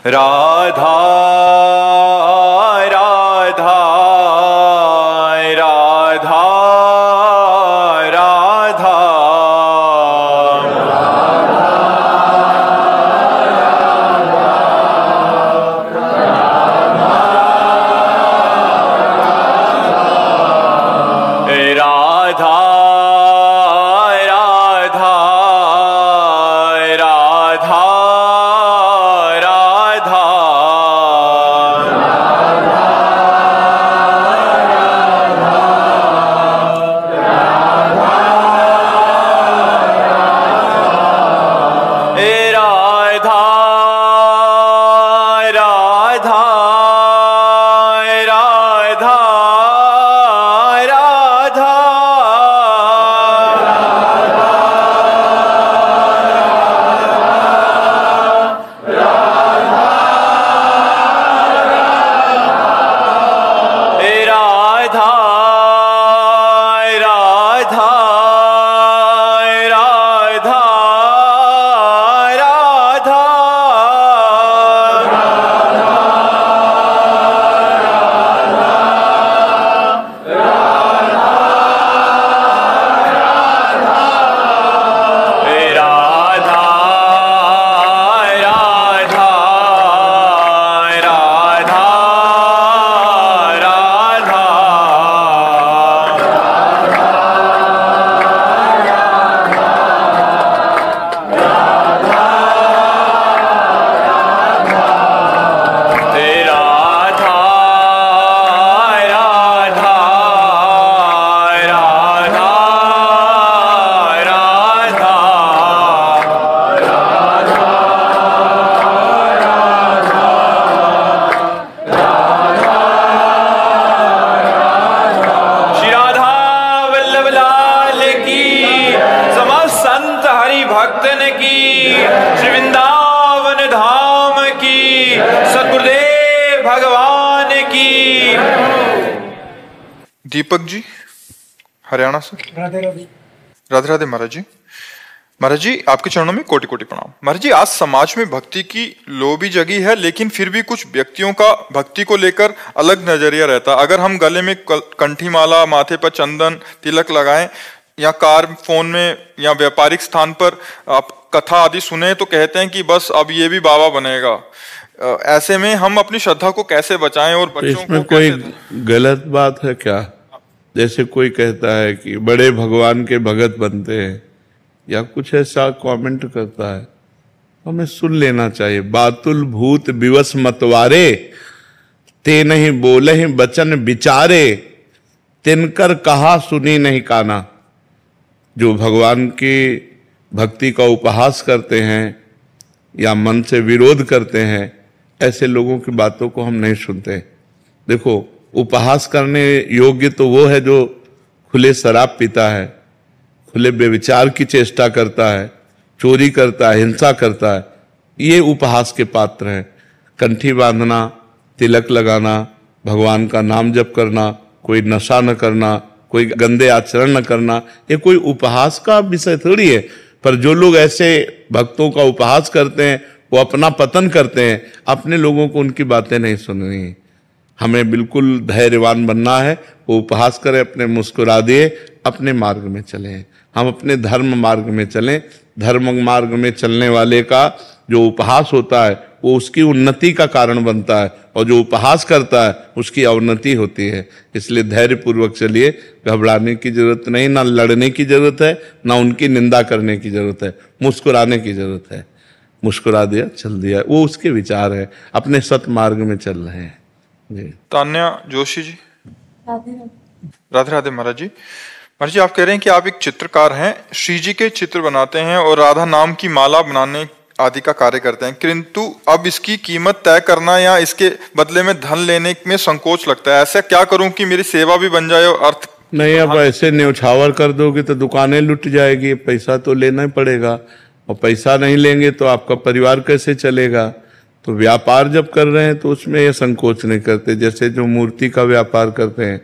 राधा राधा राधा राधा राधा भक्तन की, श्री वृंदावन धाम की, सद्गुरुदेव भगवान की। दीपक जी हरियाणा से। राधे राधे। राधे राधे महाराज जी। महाराज जी आपके चरणों में कोटि कोटि प्रणाम। महाराज जी आज समाज में भक्ति की लोभी जगी है, लेकिन फिर भी कुछ व्यक्तियों का भक्ति को लेकर अलग नजरिया रहता। अगर हम गले में कंठी माला, माथे पर चंदन तिलक लगाएं या कार फोन में या व्यापारिक स्थान पर आप कथा आदि सुने तो कहते हैं कि बस अब ये भी बाबा बनेगा। ऐसे में हम अपनी श्रद्धा को कैसे बचाएं और बच्चों इसमें को कोई गलत बात है क्या? जैसे कोई कहता है कि बड़े भगवान के भगत बनते हैं या कुछ ऐसा कमेंट करता है, हमें सुन लेना चाहिए। बातुल भूत विवश मतवारे, ते नहीं बोले ही बचन विचारे, तिनकर कहा सुनी नहीं काना। जो भगवान की भक्ति का उपहास करते हैं या मन से विरोध करते हैं, ऐसे लोगों की बातों को हम नहीं सुनते। देखो, उपहास करने योग्य तो वो है जो खुले शराब पीता है, खुले व्यभिचार की चेष्टा करता है, चोरी करता है, हिंसा करता है, ये उपहास के पात्र हैं। कंठी बांधना, तिलक लगाना, भगवान का नाम जप करना, कोई नशा न करना, कोई गंदे आचरण न करना, ये कोई उपहास का विषय थोड़ी है। पर जो लोग ऐसे भक्तों का उपहास करते हैं, वो अपना पतन करते हैं। अपने लोगों को उनकी बातें नहीं सुननी है। हमें बिल्कुल धैर्यवान बनना है। वो उपहास करें, अपने मुस्कुरा दिए, अपने मार्ग में चलें। हम अपने धर्म मार्ग में चलें। धर्म मार्ग में चलने वाले का जो उपहास होता है वो उसकी उन्नति का कारण बनता है, और जो उपहास करता है उसकी अवनति होती है। इसलिए धैर्य पूर्वक चलिए, घबराने की जरूरत नहीं, ना लड़ने की जरूरत है, ना उनकी निंदा करने की जरूरत है, मुस्कुराने की जरूरत है। मुस्कुरा दिया, चल दिया, वो उसके विचार है, अपने सत मार्ग में चल रहे हैं जी। तान्या जोशी जी। राधे राधे। राधे राधे महाराज जी। महाराज जी आप कह रहे हैं कि आप एक चित्रकार हैं, श्री जी के चित्र बनाते हैं और राधा नाम की माला बनाने आदि का कार्य करते हैं, किंतु अब इसकी कीमत तय करना या इसके बदले में धन लेने में संकोच लगता है। ऐसा क्या करूं कि मेरी सेवा भी बन जाए और अर्थ नहीं। अब ऐसे न्यौछावर कर दोगे तो दुकानें लुट जाएगी। पैसा तो लेना ही पड़ेगा, और पैसा नहीं लेंगे तो आपका परिवार कैसे चलेगा? तो व्यापार जब कर रहे हैं तो उसमें ये संकोच नहीं करते। जैसे जो मूर्ति का व्यापार करते हैं,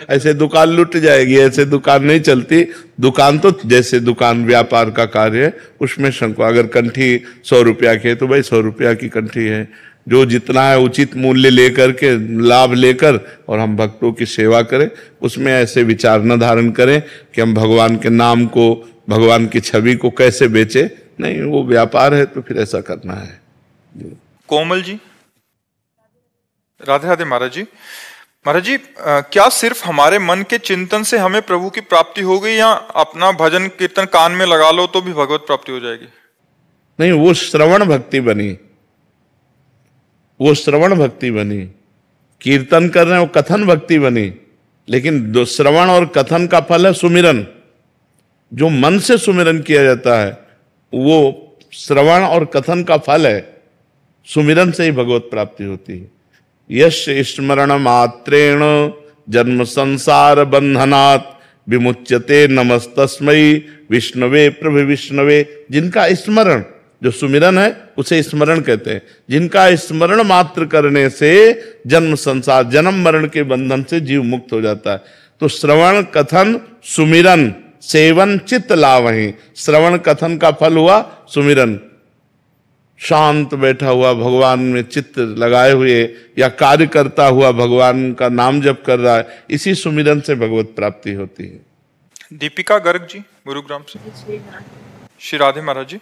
ऐसे दुकान लुट जाएगी, ऐसे दुकान नहीं चलती। दुकान तो जैसे दुकान व्यापार का कार्य है, उसमें संकोच। अगर कंठी 100 रुपया की है तो भाई 100 रुपया की कंठी है, जो जितना है उचित मूल्य लेकर के, लाभ लेकर, और हम भक्तों की सेवा करें। उसमें ऐसे विचार न धारण करें कि हम भगवान के नाम को, भगवान की छवि को कैसे बेचे। नहीं, वो व्यापार है तो फिर ऐसा करना है। कोमल जी, राधे राधे महाराज जी। महाराज जी, क्या सिर्फ हमारे मन के चिंतन से हमें प्रभु की प्राप्ति हो गई, या अपना भजन कीर्तन कान में लगा लो तो भी भगवत प्राप्ति हो जाएगी? नहीं, वो श्रवण भक्ति बनी, वो श्रवण भक्ति बनी। कीर्तन कर रहे हैं वो कथन भक्ति बनी, लेकिन श्रवण और कथन का फल है सुमिरन। जो मन से सुमिरन किया जाता है वो श्रवण और कथन का फल है। सुमिरन से ही भगवत प्राप्ति होती है। यश स्मरण मात्रेण जन्म संसार बंधनात् विमुच्यते नमस्तस्मै विष्णवे प्रभु विष्णवे। जिनका स्मरण, जो सुमिरन है उसे स्मरण कहते हैं। जिनका स्मरण मात्र करने से जन्म संसार, जन्म मरण के बंधन से जीव मुक्त हो जाता है। तो श्रवण कथन सुमिरन सेवन चित्त लावहि। श्रवण कथन का फल हुआ सुमिरन। शांत बैठा हुआ भगवान में चित्त लगाए हुए या कार्य करता हुआ भगवान का नाम जप कर रहा है, इसी सुमिरन से भगवत प्राप्ति होती है। दीपिका गर्ग जी, गुरुग्राम से। श्री राधे महाराज जी।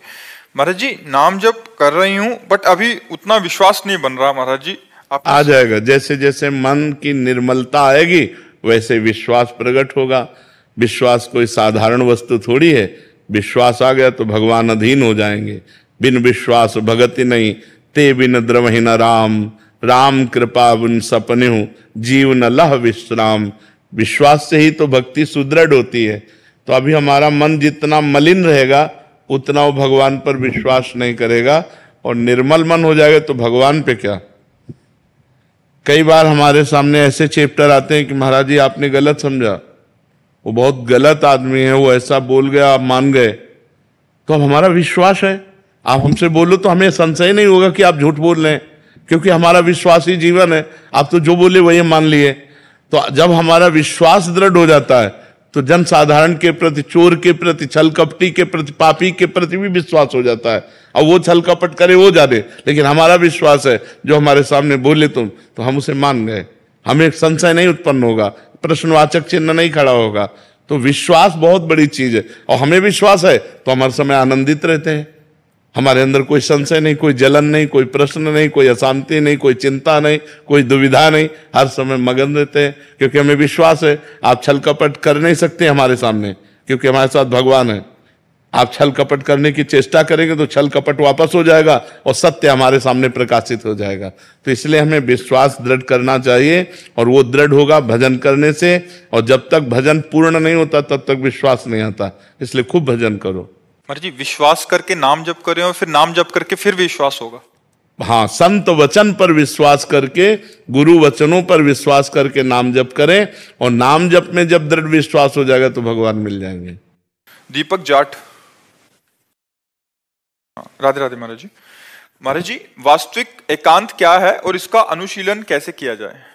महाराज जी, नाम जप कर रही हूँ बट अभी उतना विश्वास नहीं बन रहा। महाराज जी, आप आ जाएगा। जैसे जैसे मन की निर्मलता आएगी वैसे विश्वास प्रकट होगा। विश्वास कोई साधारण वस्तु थोड़ी है। विश्वास आ गया तो भगवान अधीन हो जाएंगे। बिन विश्वास भगति नहीं, ते बिन द्रवहि न राम। राम कृपा बिन सपनेहु, जीव न लह विश्राम। विश्वास से ही तो भक्ति सुदृढ़ होती है। तो अभी हमारा मन जितना मलिन रहेगा उतना वो भगवान पर विश्वास नहीं करेगा, और निर्मल मन हो जाएगा तो भगवान पे क्या। कई बार हमारे सामने ऐसे चैप्टर आते हैं कि महाराज जी आपने गलत समझा, वो बहुत गलत आदमी है, वो ऐसा बोल गया, आप मान गए। तो अब हमारा विश्वास है, आप हमसे बोलो तो हमें संशय नहीं होगा कि आप झूठ बोल रहे हैं, क्योंकि हमारा विश्वास ही जीवन है। आप तो जो बोले वही मान लिए। तो जब हमारा विश्वास दृढ़ हो जाता है तो जन साधारण के प्रति, चोर के प्रति, छल कपटी के प्रति, पापी के प्रति भी विश्वास हो जाता है। अब वो छल कपट करे वो जाने, लेकिन हमारा विश्वास है जो हमारे सामने बोले तुम तो हम उसे मान गए। हमें संशय नहीं उत्पन्न होगा, प्रश्नवाचक चिन्ह नहीं खड़ा होगा। तो विश्वास बहुत बड़ी चीज है, और हमें विश्वास है तो हम हर समय आनंदित रहते हैं। हमारे अंदर कोई संशय नहीं, कोई जलन नहीं, कोई प्रश्न नहीं, कोई अशांति नहीं, कोई चिंता नहीं, कोई दुविधा नहीं। हर समय मगन रहते हैं क्योंकि हमें विश्वास है। आप छल कपट कर नहीं सकते हमारे सामने, क्योंकि हमारे साथ भगवान है। आप छल कपट करने की चेष्टा करेंगे तो छल कपट वापस हो जाएगा और सत्य हमारे सामने प्रकाशित हो जाएगा। तो इसलिए हमें विश्वास दृढ़ करना चाहिए, और वो दृढ़ होगा भजन करने से। और जब तक भजन पूर्ण नहीं होता तब तक विश्वास नहीं आता। इसलिए खूब भजन करो। महाराज जी, विश्वास करके नाम जप करें और फिर नाम जप करके फिर विश्वास होगा। हाँ, संत वचन पर विश्वास करके, गुरु वचनों पर विश्वास करके नाम जप करें, और नाम जप में जब दृढ़ विश्वास हो जाएगा तो भगवान मिल जाएंगे। दीपक जाट। राधे राधे महाराज जी। महाराज जी, वास्तविक एकांत क्या है और इसका अनुशीलन कैसे किया जाए?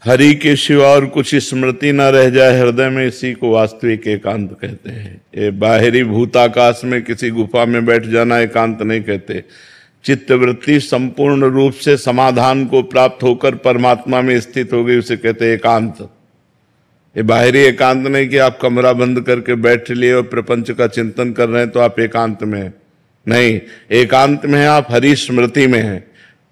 हरि के सिवा और कुछ स्मृति न रह जाए हृदय में, इसी को वास्तविक एकांत कहते हैं। ये बाहरी भूताकाश में किसी गुफा में बैठ जाना एकांत नहीं कहते। चित्तवृत्ति संपूर्ण रूप से समाधान को प्राप्त होकर परमात्मा में स्थित हो गई, उसे कहते हैं एकांत। ये बाहरी एकांत नहीं कि आप कमरा बंद करके बैठ लिए और प्रपंच का चिंतन कर रहे हैं तो आप एकांत में हैं। नहीं, एकांत में है आप हरि स्मृति में हैं।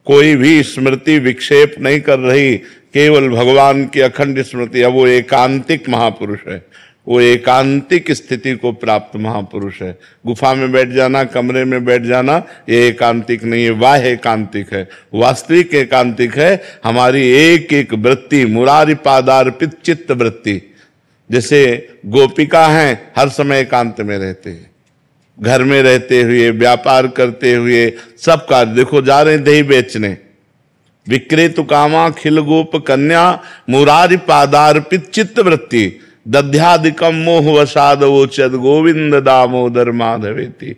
कोई भी स्मृति विक्षेप नहीं कर रही, केवल भगवान की अखंड स्मृति। अब वो एकांतिक महापुरुष है, वो एकांतिक स्थिति को प्राप्त महापुरुष है। गुफा में बैठ जाना, कमरे में बैठ जाना, ये एकांतिक नहीं है, वाह एकांतिक है। वास्तविक एकांतिक है हमारी एक एक वृत्ति, मुरारी पादार्पित चित्त वृत्ति। जैसे गोपिका हैं, हर समय एकांत में रहते हैं, घर में रहते हुए, व्यापार करते हुए, सब कार्य। देखो जा रहे हैं दही बेचने, विक्रेतु कामा खिल गोप कन्या मुरारी पादार्पित चित्त वृत्ति दध्यादिकम मोह वसाद वोचद गोविंद दामोदर माधवेति।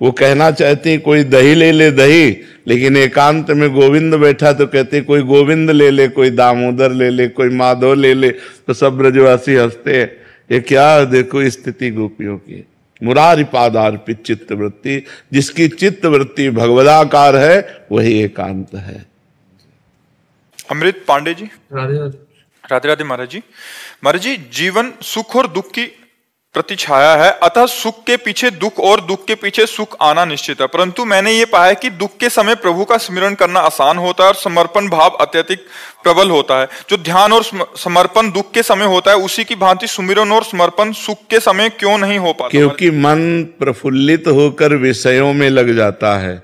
वो कहना चाहते हैं कोई दही ले ले दही, लेकिन एकांत में गोविंद बैठा तो कहते कोई गोविंद ले ले, कोई दामोदर ले ले, कोई माधव ले ले। तो सब ब्रजवासी हंसते हैं। ये क्या, देखो स्थिति गोपियों की। मुरारी पादार्पित चित्त वृत्ति, जिसकी चित्त वृत्ति भगवदाकार है वही एकांत है। अमृत पांडे जी। राधे राधे। राधे राधे महाराज जी। महाराज जी, जीवन सुख और दुख की प्रतिछाया है, अतः सुख के पीछे दुख और दुख के पीछे सुख आना निश्चित है, परंतु मैंने ये पाया कि दुख के समय प्रभु का स्मरण करना आसान होता है और समर्पण भाव अत्यधिक प्रबल होता है। जो ध्यान और समर्पण दुख के समय होता है, उसी की भांति सुमिरन और समर्पण सुख के समय क्यों नहीं हो पाता? क्योंकि मन प्रफुल्लित होकर विषयों में लग जाता है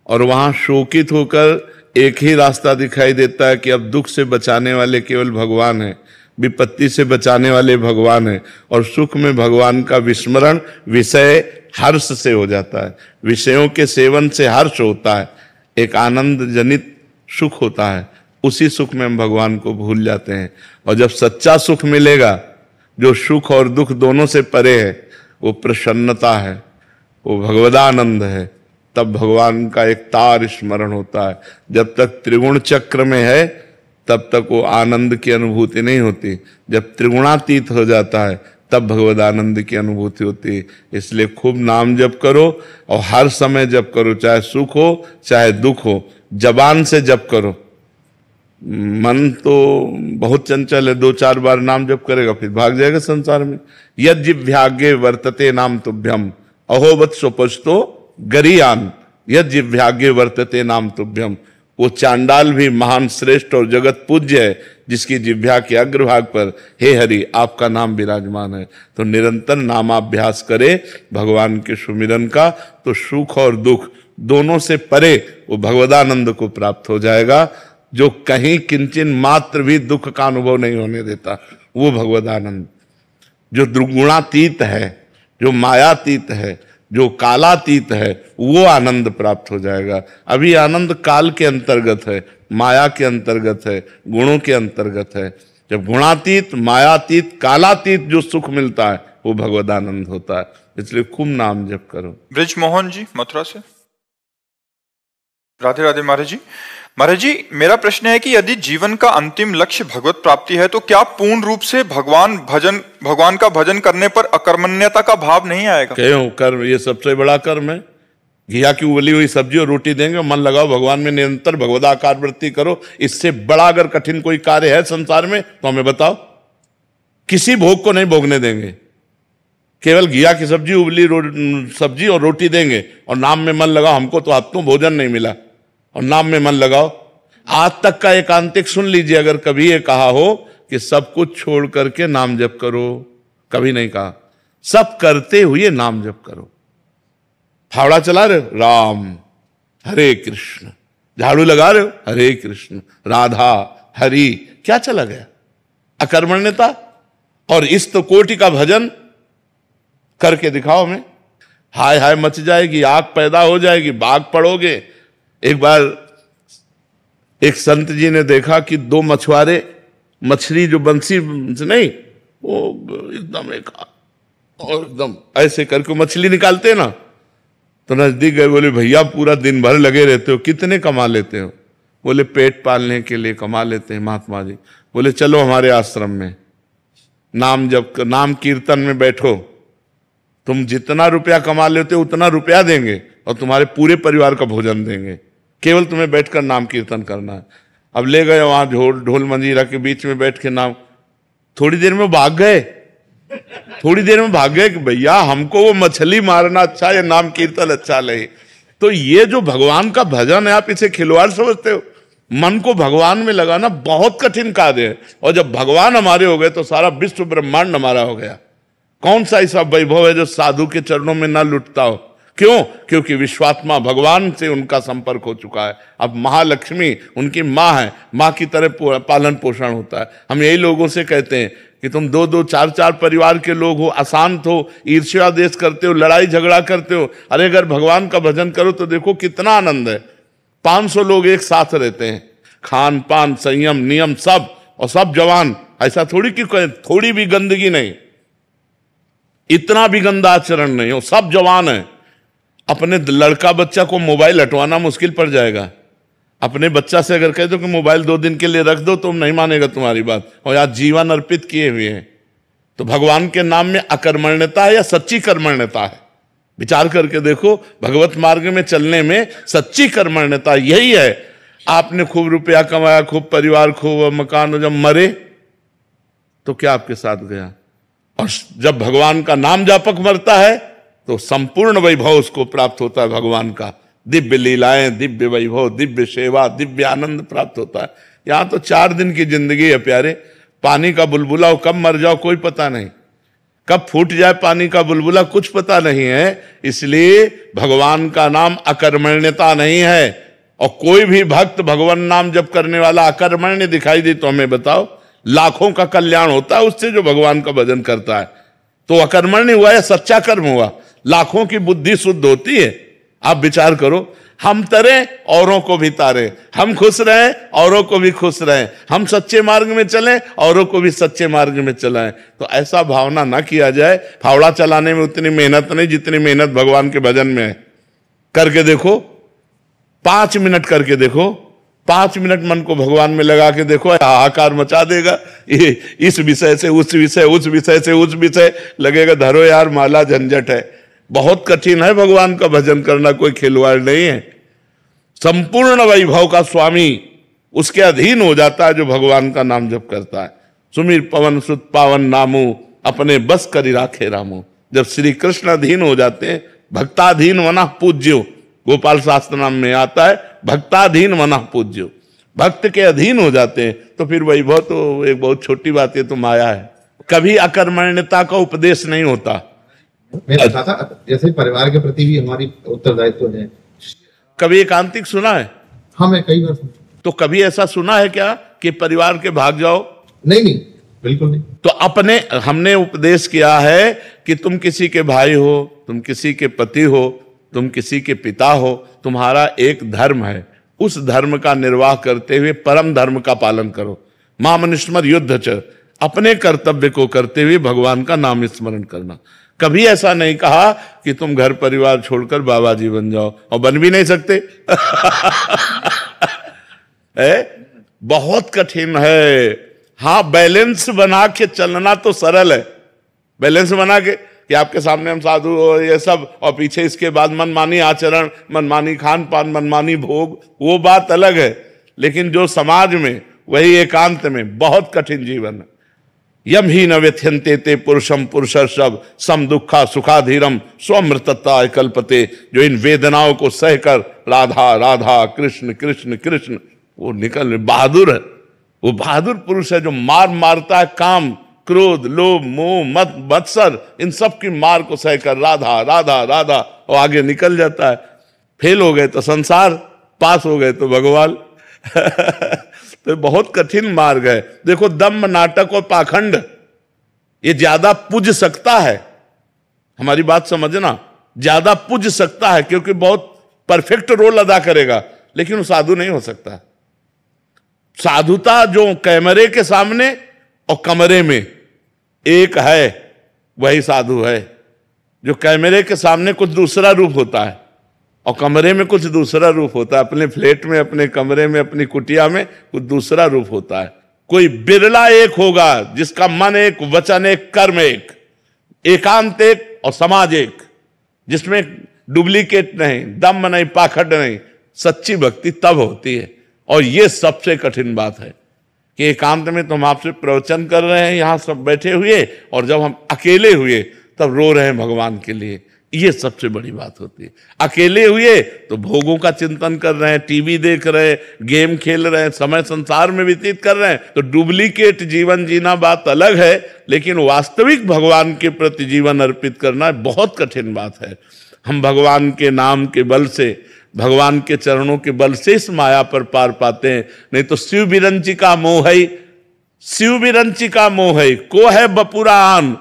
और वहां शोकित होकर एक ही रास्ता दिखाई देता है कि अब दुख से बचाने वाले केवल भगवान है, विपत्ति से बचाने वाले भगवान है, और सुख में भगवान का विस्मरण विषय हर्ष से हो जाता है। विषयों के सेवन से हर्ष होता है, एक आनंद जनित सुख होता है, उसी सुख में हम भगवान को भूल जाते हैं। और जब सच्चा सुख मिलेगा, जो सुख और दुख दोनों से परे है, वो प्रसन्नता है, वो भगवदानंद है, तब भगवान का एक तार स्मरण होता है। जब तक त्रिगुण चक्र में है, तब तक वो आनंद की अनुभूति नहीं होती। जब त्रिगुणातीत हो जाता है, तब भगवद आनंद की अनुभूति होती है। इसलिए खूब नाम जप करो और हर समय जप करो, चाहे सुख हो चाहे दुख हो, जबान से जप करो। मन तो बहुत चंचल है, 2-4 बार नाम जप करेगा फिर भाग जाएगा संसार में। यद जिह्वाग्ये वर्तते नाम तुभ्यम अहोवत स्वपस्तो गरियान, यद जिह्वाग्ये वर्तते नाम तुभ्यम। वो चांडाल भी महान श्रेष्ठ और जगत पूज्य है जिसकी जिह्वा के अग्रभाग पर हे हरि आपका नाम विराजमान है। तो निरंतर नामाभ्यास करे भगवान के सुमिरन का, तो सुख और दुख दोनों से परे वो भगवदानंद को प्राप्त हो जाएगा, जो कहीं किंचन मात्र भी दुख का अनुभव नहीं होने देता, वो भगवदानंद जो दुर्गुणातीत है, जो मायातीत है, जो कालातीत है, वो आनंद प्राप्त हो जाएगा। अभी आनंद काल के अंतर्गत है, माया के अंतर्गत है, गुणों के अंतर्गत है। जब गुणातीत, मायातीत, कालातीत जो सुख मिलता है, वो भगवदानंद होता है। इसलिए खूब नाम जप करो। ब्रिज मोहन जी मथुरा से। राधे राधे महाराज जी। महाराज जी, मेरा प्रश्न है कि यदि जीवन का अंतिम लक्ष्य भगवत प्राप्ति है, तो क्या पूर्ण रूप से भगवान का भजन करने पर अकर्मण्यता का भाव नहीं आएगा? क्यों? कर्म ये सबसे बड़ा कर्म है। घिया की उबली हुई सब्जी और रोटी देंगे, मन लगाओ भगवान में, निरंतर भगवदाकार वृत्ति करो। इससे बड़ा अगर कठिन कोई कार्य है संसार में तो हमें बताओ। किसी भोग को नहीं भोगने देंगे, केवल घिया की सब्जी, उबली सब्जी और रोटी देंगे और नाम में मन लगाओ। हमको तो हाथों भोजन नहीं मिला और नाम में मन लगाओ। आज तक का एकांतिक सुन लीजिए, अगर कभी ये कहा हो कि सब कुछ छोड़ करके नाम जप करो, कभी नहीं कहा। सब करते हुए नाम जप करो। फावड़ा चला रहे हो, राम हरे कृष्ण, झाड़ू लगा रहे हो, हरे कृष्ण, राधा हरि, क्या चला गया? अकर्मण्यता। और इस तो कोटि का भजन करके दिखाओ हमें, हाय हाय मच जाएगी, आग पैदा हो जाएगी, भाग पड़ोगे। एक बार एक संत जी ने देखा कि 2 मछुआरे मछली जो बंसी से नहीं, वो एकदम एकदम ऐसे करके मछली निकालते ना, तो नजदीक गए, बोले भैया पूरा दिन भर लगे रहते हो, कितने कमा लेते हो? बोले पेट पालने के लिए कमा लेते हैं महात्मा जी। बोले चलो हमारे आश्रम में, नाम कीर्तन में बैठो, तुम जितना रुपया कमा लेते हो उतना रुपया देंगे और तुम्हारे पूरे परिवार का भोजन देंगे, केवल तुम्हें बैठकर नाम कीर्तन करना है। अब ले गए वहां ढोल मंजीरा के बीच में बैठ के नाम, थोड़ी देर में भाग गए, कि भैया हमको वो मछली मारना अच्छा या नाम कीर्तन अच्छा लगे। तो ये जो भगवान का भजन है, आप इसे खिलवाड़ समझते हो? मन को भगवान में लगाना बहुत कठिन कार्य है, और जब भगवान हमारे हो गए तो सारा विश्व ब्रह्मांड हमारा हो गया। कौन सा ऐसा वैभव है जो साधु के चरणों में ना लुटता हो? क्यों? क्योंकि विश्वात्मा भगवान से उनका संपर्क हो चुका है। अब महालक्ष्मी उनकी माँ है, माँ की तरह पालन पोषण होता है। हम यही लोगों से कहते हैं कि तुम 2-2, 4-4 परिवार के लोग हो, अशांत हो, ईर्ष्या देश करते हो, लड़ाई झगड़ा करते हो, अरे अगर भगवान का भजन करो तो देखो कितना आनंद है। 500 लोग एक साथ रहते हैं, खान पान संयम नियम सब, और सब जवान। ऐसा थोड़ी कि थोड़ी भी गंदगी नहीं, इतना भी गंदा आचरण नहीं हो, सब जवान है। अपने लड़का बच्चा को मोबाइल हटवाना मुश्किल पड़ जाएगा। अपने बच्चा से अगर कह दो कि मोबाइल 2 दिन के लिए रख दो, तो नहीं मानेगा तुम्हारी बात, और आज जीवन अर्पित किए हुए हैं। तो भगवान के नाम में अकर्मण्यता है या सच्ची कर्मण्यता है? विचार करके देखो। भगवत मार्ग में चलने में सच्ची कर्मण्यता यही है। आपने खूब रुपया कमाया, खूब परिवार, खूब मकान, जब मरे तो क्या आपके साथ गया? और जब भगवान का नाम जापक मरता है तो संपूर्ण वैभव उसको प्राप्त होता है। भगवान का दिव्य लीलाएं, दिव्य वैभव, दिव्य सेवा, दिव्य आनंद प्राप्त होता है। यहां तो 4 दिन की जिंदगी है प्यारे। पानी का बुलबुला हो, कब मर जाओ कोई पता नहीं, कब फूट जाए पानी का बुलबुला कुछ पता नहीं है। इसलिए भगवान का नाम अकर्मण्यता नहीं है। और कोई भी भक्त भगवान नाम जप करने वाला अकर्मण्य दिखाई दे तो हमें बताओ, लाखों का कल्याण होता है उससे जो भगवान का भजन करता है। तो अकर्मण्य हुआ या सच्चा कर्म हुआ, लाखों की बुद्धि शुद्ध होती है। आप विचार करो, हम तरें औरों को भी तारें, हम खुश रहें औरों को भी खुश रहें, हम सच्चे मार्ग में चलें औरों को भी सच्चे मार्ग में चलाएं। तो ऐसा भावना ना किया जाए। फावड़ा चलाने में उतनी मेहनत नहीं जितनी मेहनत भगवान के भजन में है। करके देखो, 5 मिनट करके देखो, 5 मिनट मन को भगवान में लगा के देखो, हाहाकार मचा देगा। ये इस विषय से उस विषय, उस विषय से उस विषय, लगेगा धरो यार माला, झंझट है। बहुत कठिन है भगवान का भजन करना, कोई खिलवाड़ नहीं है। संपूर्ण वैभव का स्वामी उसके अधीन हो जाता है जो भगवान का नाम जप करता है। सुमिर पवन सुत पावन नामू, अपने बस करी राखे रामू। जब श्री कृष्ण अधीन हो जाते हैं, भक्ताधीन वना पूज्यो, गोपाल शास्त्र नाम में आता है, भक्ताधीन वना पूज्यो। भक्त के अधीन हो जाते हैं तो फिर वैभव तो एक बहुत छोटी बात है, तो माया है। कभी अकर्मण्यता का उपदेश नहीं होता। मैं बता था जैसे परिवार के प्रति भी हमारी उत्तरदायित्व है। कभी एकांतिक सुना है? हाँ, मैं कई बार सुना। तो कभी ऐसा सुना है क्या कि परिवार के भाग जाओ? नहीं नहीं, बिल्कुल नहीं। तो अपने हमने उपदेश किया है कि तुम किसी के भाई हो, तुम किसी के पति हो, तुम किसी के पिता हो, तुम्हारा एक धर्म है, उस धर्म का निर्वाह करते हुए परम धर्म का पालन करो। मामनुष्मर युद्ध च, अपने कर्तव्य को करते हुए भगवान का नाम स्मरण करना। कभी ऐसा नहीं कहा कि तुम घर परिवार छोड़कर बाबा जी बन जाओ, और बन भी नहीं सकते। बहुत कठिन है। हाँ, बैलेंस बना के चलना तो सरल है। बैलेंस बना के कि आपके सामने हम साधु हो ये सब, और पीछे इसके बाद मनमानी आचरण, मनमानी खान पान, मनमानी भोग, वो बात अलग है। लेकिन जो समाज में, वही एकांत में बहुत कठिन जीवन है। यम ही न व्यथ्यन्ते ते पुरुषम पुरुषर्षभ सम दुखा सुखाधीरम स्वमृतत्ता कल्पते। जो इन वेदनाओं को सहकर राधा राधा कृष्ण कृष्ण कृष्ण, वो निकल बहादुर है। वो बहादुर पुरुष है जो मार मारता है काम, क्रोध, लोभ, मोह, मत, मत्सर, इन सब की मार को सहकर राधा राधा राधा, और आगे निकल जाता है। फेल हो गए तो संसार, पास हो गए तो भगवान। तो बहुत कठिन मार्ग है। देखो, दम्भ, नाटक और पाखंड ये ज्यादा पूज सकता है। हमारी बात समझना, ज्यादा पूज सकता है क्योंकि बहुत परफेक्ट रोल अदा करेगा, लेकिन वो साधु नहीं हो सकता। साधुता जो कैमरे के सामने और कमरे में एक है, वही साधु है। जो कैमरे के सामने कुछ दूसरा रूप होता है और कमरे में कुछ दूसरा रूप होता है। अपने फ्लैट में, अपने कमरे में, अपनी कुटिया में कुछ दूसरा रूप होता है। कोई बिरला एक होगा जिसका मन एक, वचन एक, कर्म एक, एकांत एक और समाज एक, जिसमें डुप्लीकेट नहीं, दम नहीं, पाखंड नहीं। सच्ची भक्ति तब होती है। और ये सबसे कठिन बात है कि एकांत में तो हम आपसे प्रवचन कर रहे हैं यहां सब बैठे हुए, और जब हम अकेले हुए तब रो रहे हैं भगवान के लिए। ये सबसे बड़ी बात होती है। अकेले हुए तो भोगों का चिंतन कर रहे हैं, टीवी देख रहे हैं, गेम खेल रहे हैं, समय संसार में व्यतीत कर रहे हैं। तो डुप्लीकेट जीवन जीना बात अलग है, लेकिन वास्तविक भगवान के प्रति जीवन अर्पित करना बहुत कठिन बात है। हम भगवान के नाम के बल से, भगवान के चरणों के बल से इस माया पर पार पाते हैं। नहीं तो शिव बिरंची का मोह है, शिव बिरंची का मोह है, को है बपुरान,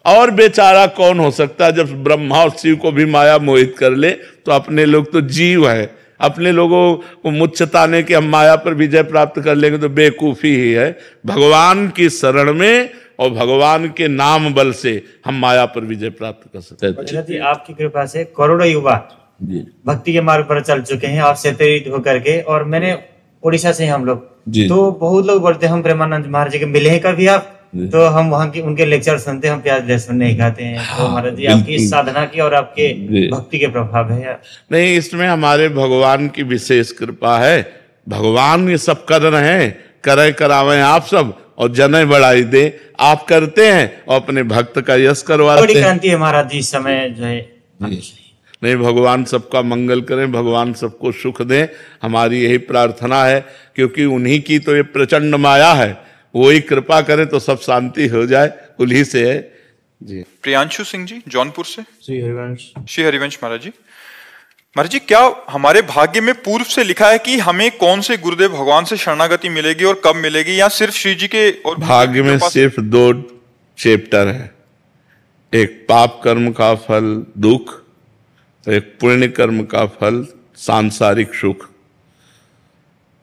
और बेचारा कौन हो सकता है। जब ब्रह्मा और शिव को भी माया मोहित कर ले तो अपने लोग तो जीव है। अपने लोगों को मुच्छताने के हम माया पर विजय प्राप्त कर लेंगे तो बेवकूफी ही है। भगवान की शरण में और भगवान के नाम बल से हम माया पर विजय प्राप्त कर सकते हैं। जी, आपकी कृपा से करोड़ों युवा भक्ति के मार्ग पर चल चुके हैं आपसे प्रेरित होकर के। और मैंने उड़ीसा से हम लोग, तो बहुत लोग बोलते हैं हम प्रेमानंद महाराज जी के मिले हैं कभी आप, तो हम वहाँ की उनके लेक्चर सुनते हैं, हम प्याज लहसुन नहीं खाते हैं। तो महाराज जी आपकी इस साधना की और आपके भक्ति के प्रभाव है। नहीं, इसमें हमारे भगवान की विशेष कृपा है। भगवान ये सब कर रहे हैं, करे करावे आप सब, और जने बढ़ाई दे आप करते हैं और अपने भक्त का यश करवाते बड़ी हैं। क्रांति है महाराज जी, इस समय जो है नहीं, भगवान सबका मंगल करें, भगवान सबको सुख दें, हमारी यही प्रार्थना है, क्योंकि उन्हीं की तो ये प्रचंड माया है, वही कृपा करे तो सब शांति हो जाए, उन्हीं से है जी। प्रियांशु सिंह जी जौनपुर से। श्री हरिवंश। श्री हरिवंश महाराज जी। महाराज जी, क्या हमारे भाग्य में पूर्व से लिखा है कि हमें कौन से गुरुदेव भगवान से शरणागति मिलेगी और कब मिलेगी, या सिर्फ श्री जी के और भाग्य में सिर्फ 2 चैप्टर है, एक पाप कर्म का फल दुख, एक पुण्य कर्म का फल सांसारिक सुख।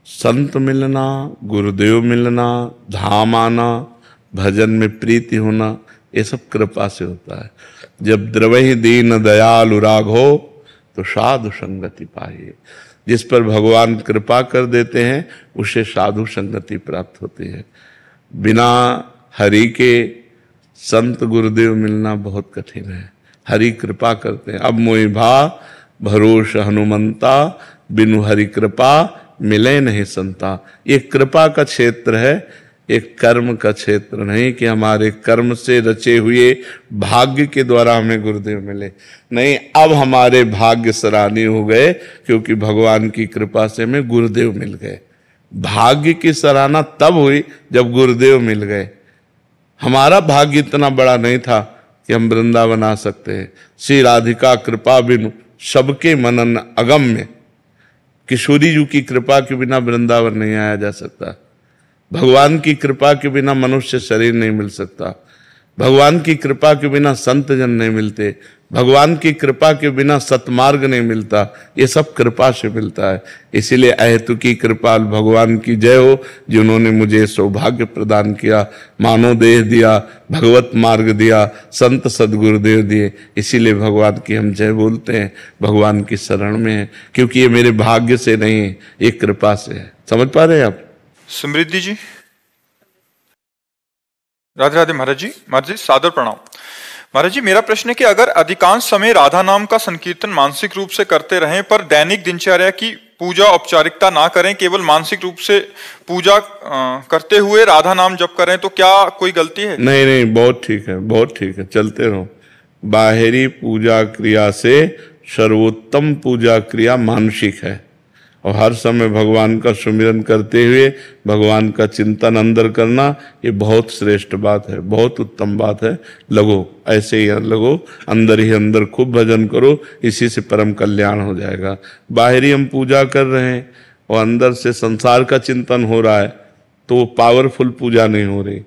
संत मिलना, गुरुदेव मिलना, धाम आना, भजन में प्रीति होना, ये सब कृपा से होता है। जब द्रवहि दीन दयालु राघो तो साधु संगति पाइए। जिस पर भगवान कृपा कर देते हैं उसे साधु संगति प्राप्त होती है। बिना हरि के संत गुरुदेव मिलना बहुत कठिन है। हरि कृपा करते हैं। अब मोहि भा भरोस हनुमंता, बिनु हरि कृपा मिले नहीं संता। ये कृपा का क्षेत्र है, एक कर्म का क्षेत्र नहीं कि हमारे कर्म से रचे हुए भाग्य के द्वारा हमें गुरुदेव मिले। नहीं, अब हमारे भाग्य सराहनीय हो गए, क्योंकि भगवान की कृपा से हमें गुरुदेव मिल गए। भाग्य की सराहना तब हुई जब गुरुदेव मिल गए। हमारा भाग्य इतना बड़ा नहीं था कि हम वृंदावन आ सकते हैं। श्री राधिका कृपा बिनु सबके मनन अगम्य। किशोरी जी की कृपा के बिना वृंदावन नहीं आया जा सकता। भगवान की कृपा के बिना मनुष्य शरीर नहीं मिल सकता। भगवान की कृपा के बिना संत जन नहीं मिलते। भगवान की कृपा के बिना सतमार्ग नहीं मिलता। ये सब कृपा से मिलता है। इसीलिए अहेतु की कृपाल भगवान की जय हो, जिन्होंने मुझे सौभाग्य प्रदान किया, मानव देह दिया, भगवत मार्ग दिया, संत सदगुरुदेव दिए। इसीलिए भगवान की हम जय बोलते हैं, भगवान की शरण में है, क्योंकि ये मेरे भाग्य से नहीं है, ये कृपा से है। समझ पा रहे हैं आप? समृद्धि जी। राधे राधे महाराज जी। महाराज जी सादर प्रणाम। महाराज जी, मेरा प्रश्न है कि अगर अधिकांश समय राधा नाम का संकीर्तन मानसिक रूप से करते रहें, पर दैनिक दिनचर्या की पूजा औपचारिकता ना करें, केवल मानसिक रूप से पूजा करते हुए राधा नाम जप करें, तो क्या कोई गलती है? नहीं नहीं, बहुत ठीक है, बहुत ठीक है, चलते रहो। बाहरी पूजा क्रिया से सर्वोत्तम पूजा क्रिया मानसिक है, और हर समय भगवान का सुमिरन करते हुए भगवान का चिंतन अंदर करना, ये बहुत श्रेष्ठ बात है, बहुत उत्तम बात है। लगो, ऐसे ही लगो, अंदर ही अंदर खूब भजन करो, इसी से परम कल्याण हो जाएगा। बाहरी हम पूजा कर रहे हैं और अंदर से संसार का चिंतन हो रहा है, तो वो पावरफुल पूजा नहीं हो रही।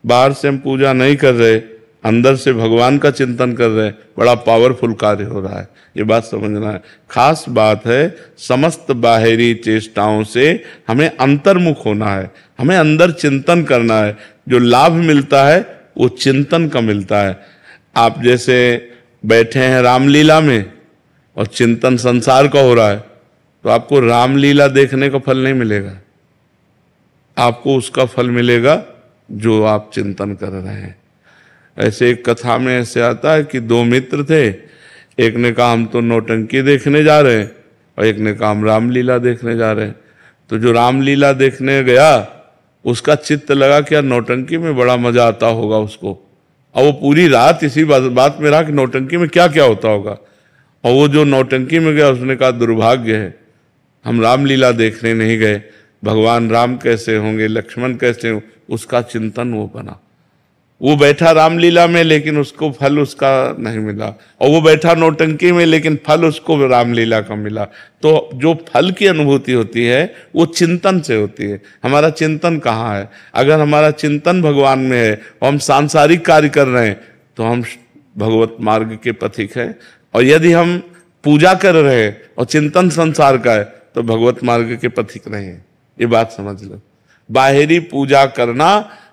बाहर से हम पूजा नहीं कर रहे, अंदर से भगवान का चिंतन कर रहे हैं, बड़ा पावरफुल कार्य हो रहा है। ये बात समझना है। खास बात है, समस्त बाहरी चेष्टाओं से हमें अंतर्मुख होना है, हमें अंदर चिंतन करना है। जो लाभ मिलता है वो चिंतन का मिलता है। आप जैसे बैठे हैं रामलीला में और चिंतन संसार का हो रहा है, तो आपको रामलीला देखने का फल नहीं मिलेगा, आपको उसका फल मिलेगा जो आप चिंतन कर रहे हैं। ऐसे एक कथा में ऐसे आता है कि 2 मित्र थे, एक ने कहा हम तो नौटंकी देखने जा रहे हैं, और एक ने कहा हम रामलीला देखने जा रहे हैं। तो जो रामलीला देखने गया उसका चित्त लगा कि यार नौटंकी में बड़ा मजा आता होगा उसको, और वो पूरी रात इसी बात में रहा कि नौटंकी में क्या क्या होता होगा। और वो जो नौटंकी में गया उसने कहा दुर्भाग्य है, हम रामलीला देखने नहीं गए, भगवान राम कैसे होंगे, लक्ष्मण कैसे हों, उसका चिंतन वो बना। वो बैठा रामलीला में लेकिन उसको फल उसका नहीं मिला, और वो बैठा नौटंकी में लेकिन फल उसको रामलीला का मिला। तो जो फल की अनुभूति होती है वो चिंतन से होती है। हमारा चिंतन कहाँ है? अगर हमारा चिंतन भगवान में है और हम सांसारिक कार्य कर रहे हैं तो हम भगवत मार्ग के पथिक हैं, और यदि हम पूजा कर रहे हैं और चिंतन संसार का है तो भगवत मार्ग के पथिक नहीं है। ये बात समझ लो। बाहरी पूजा करना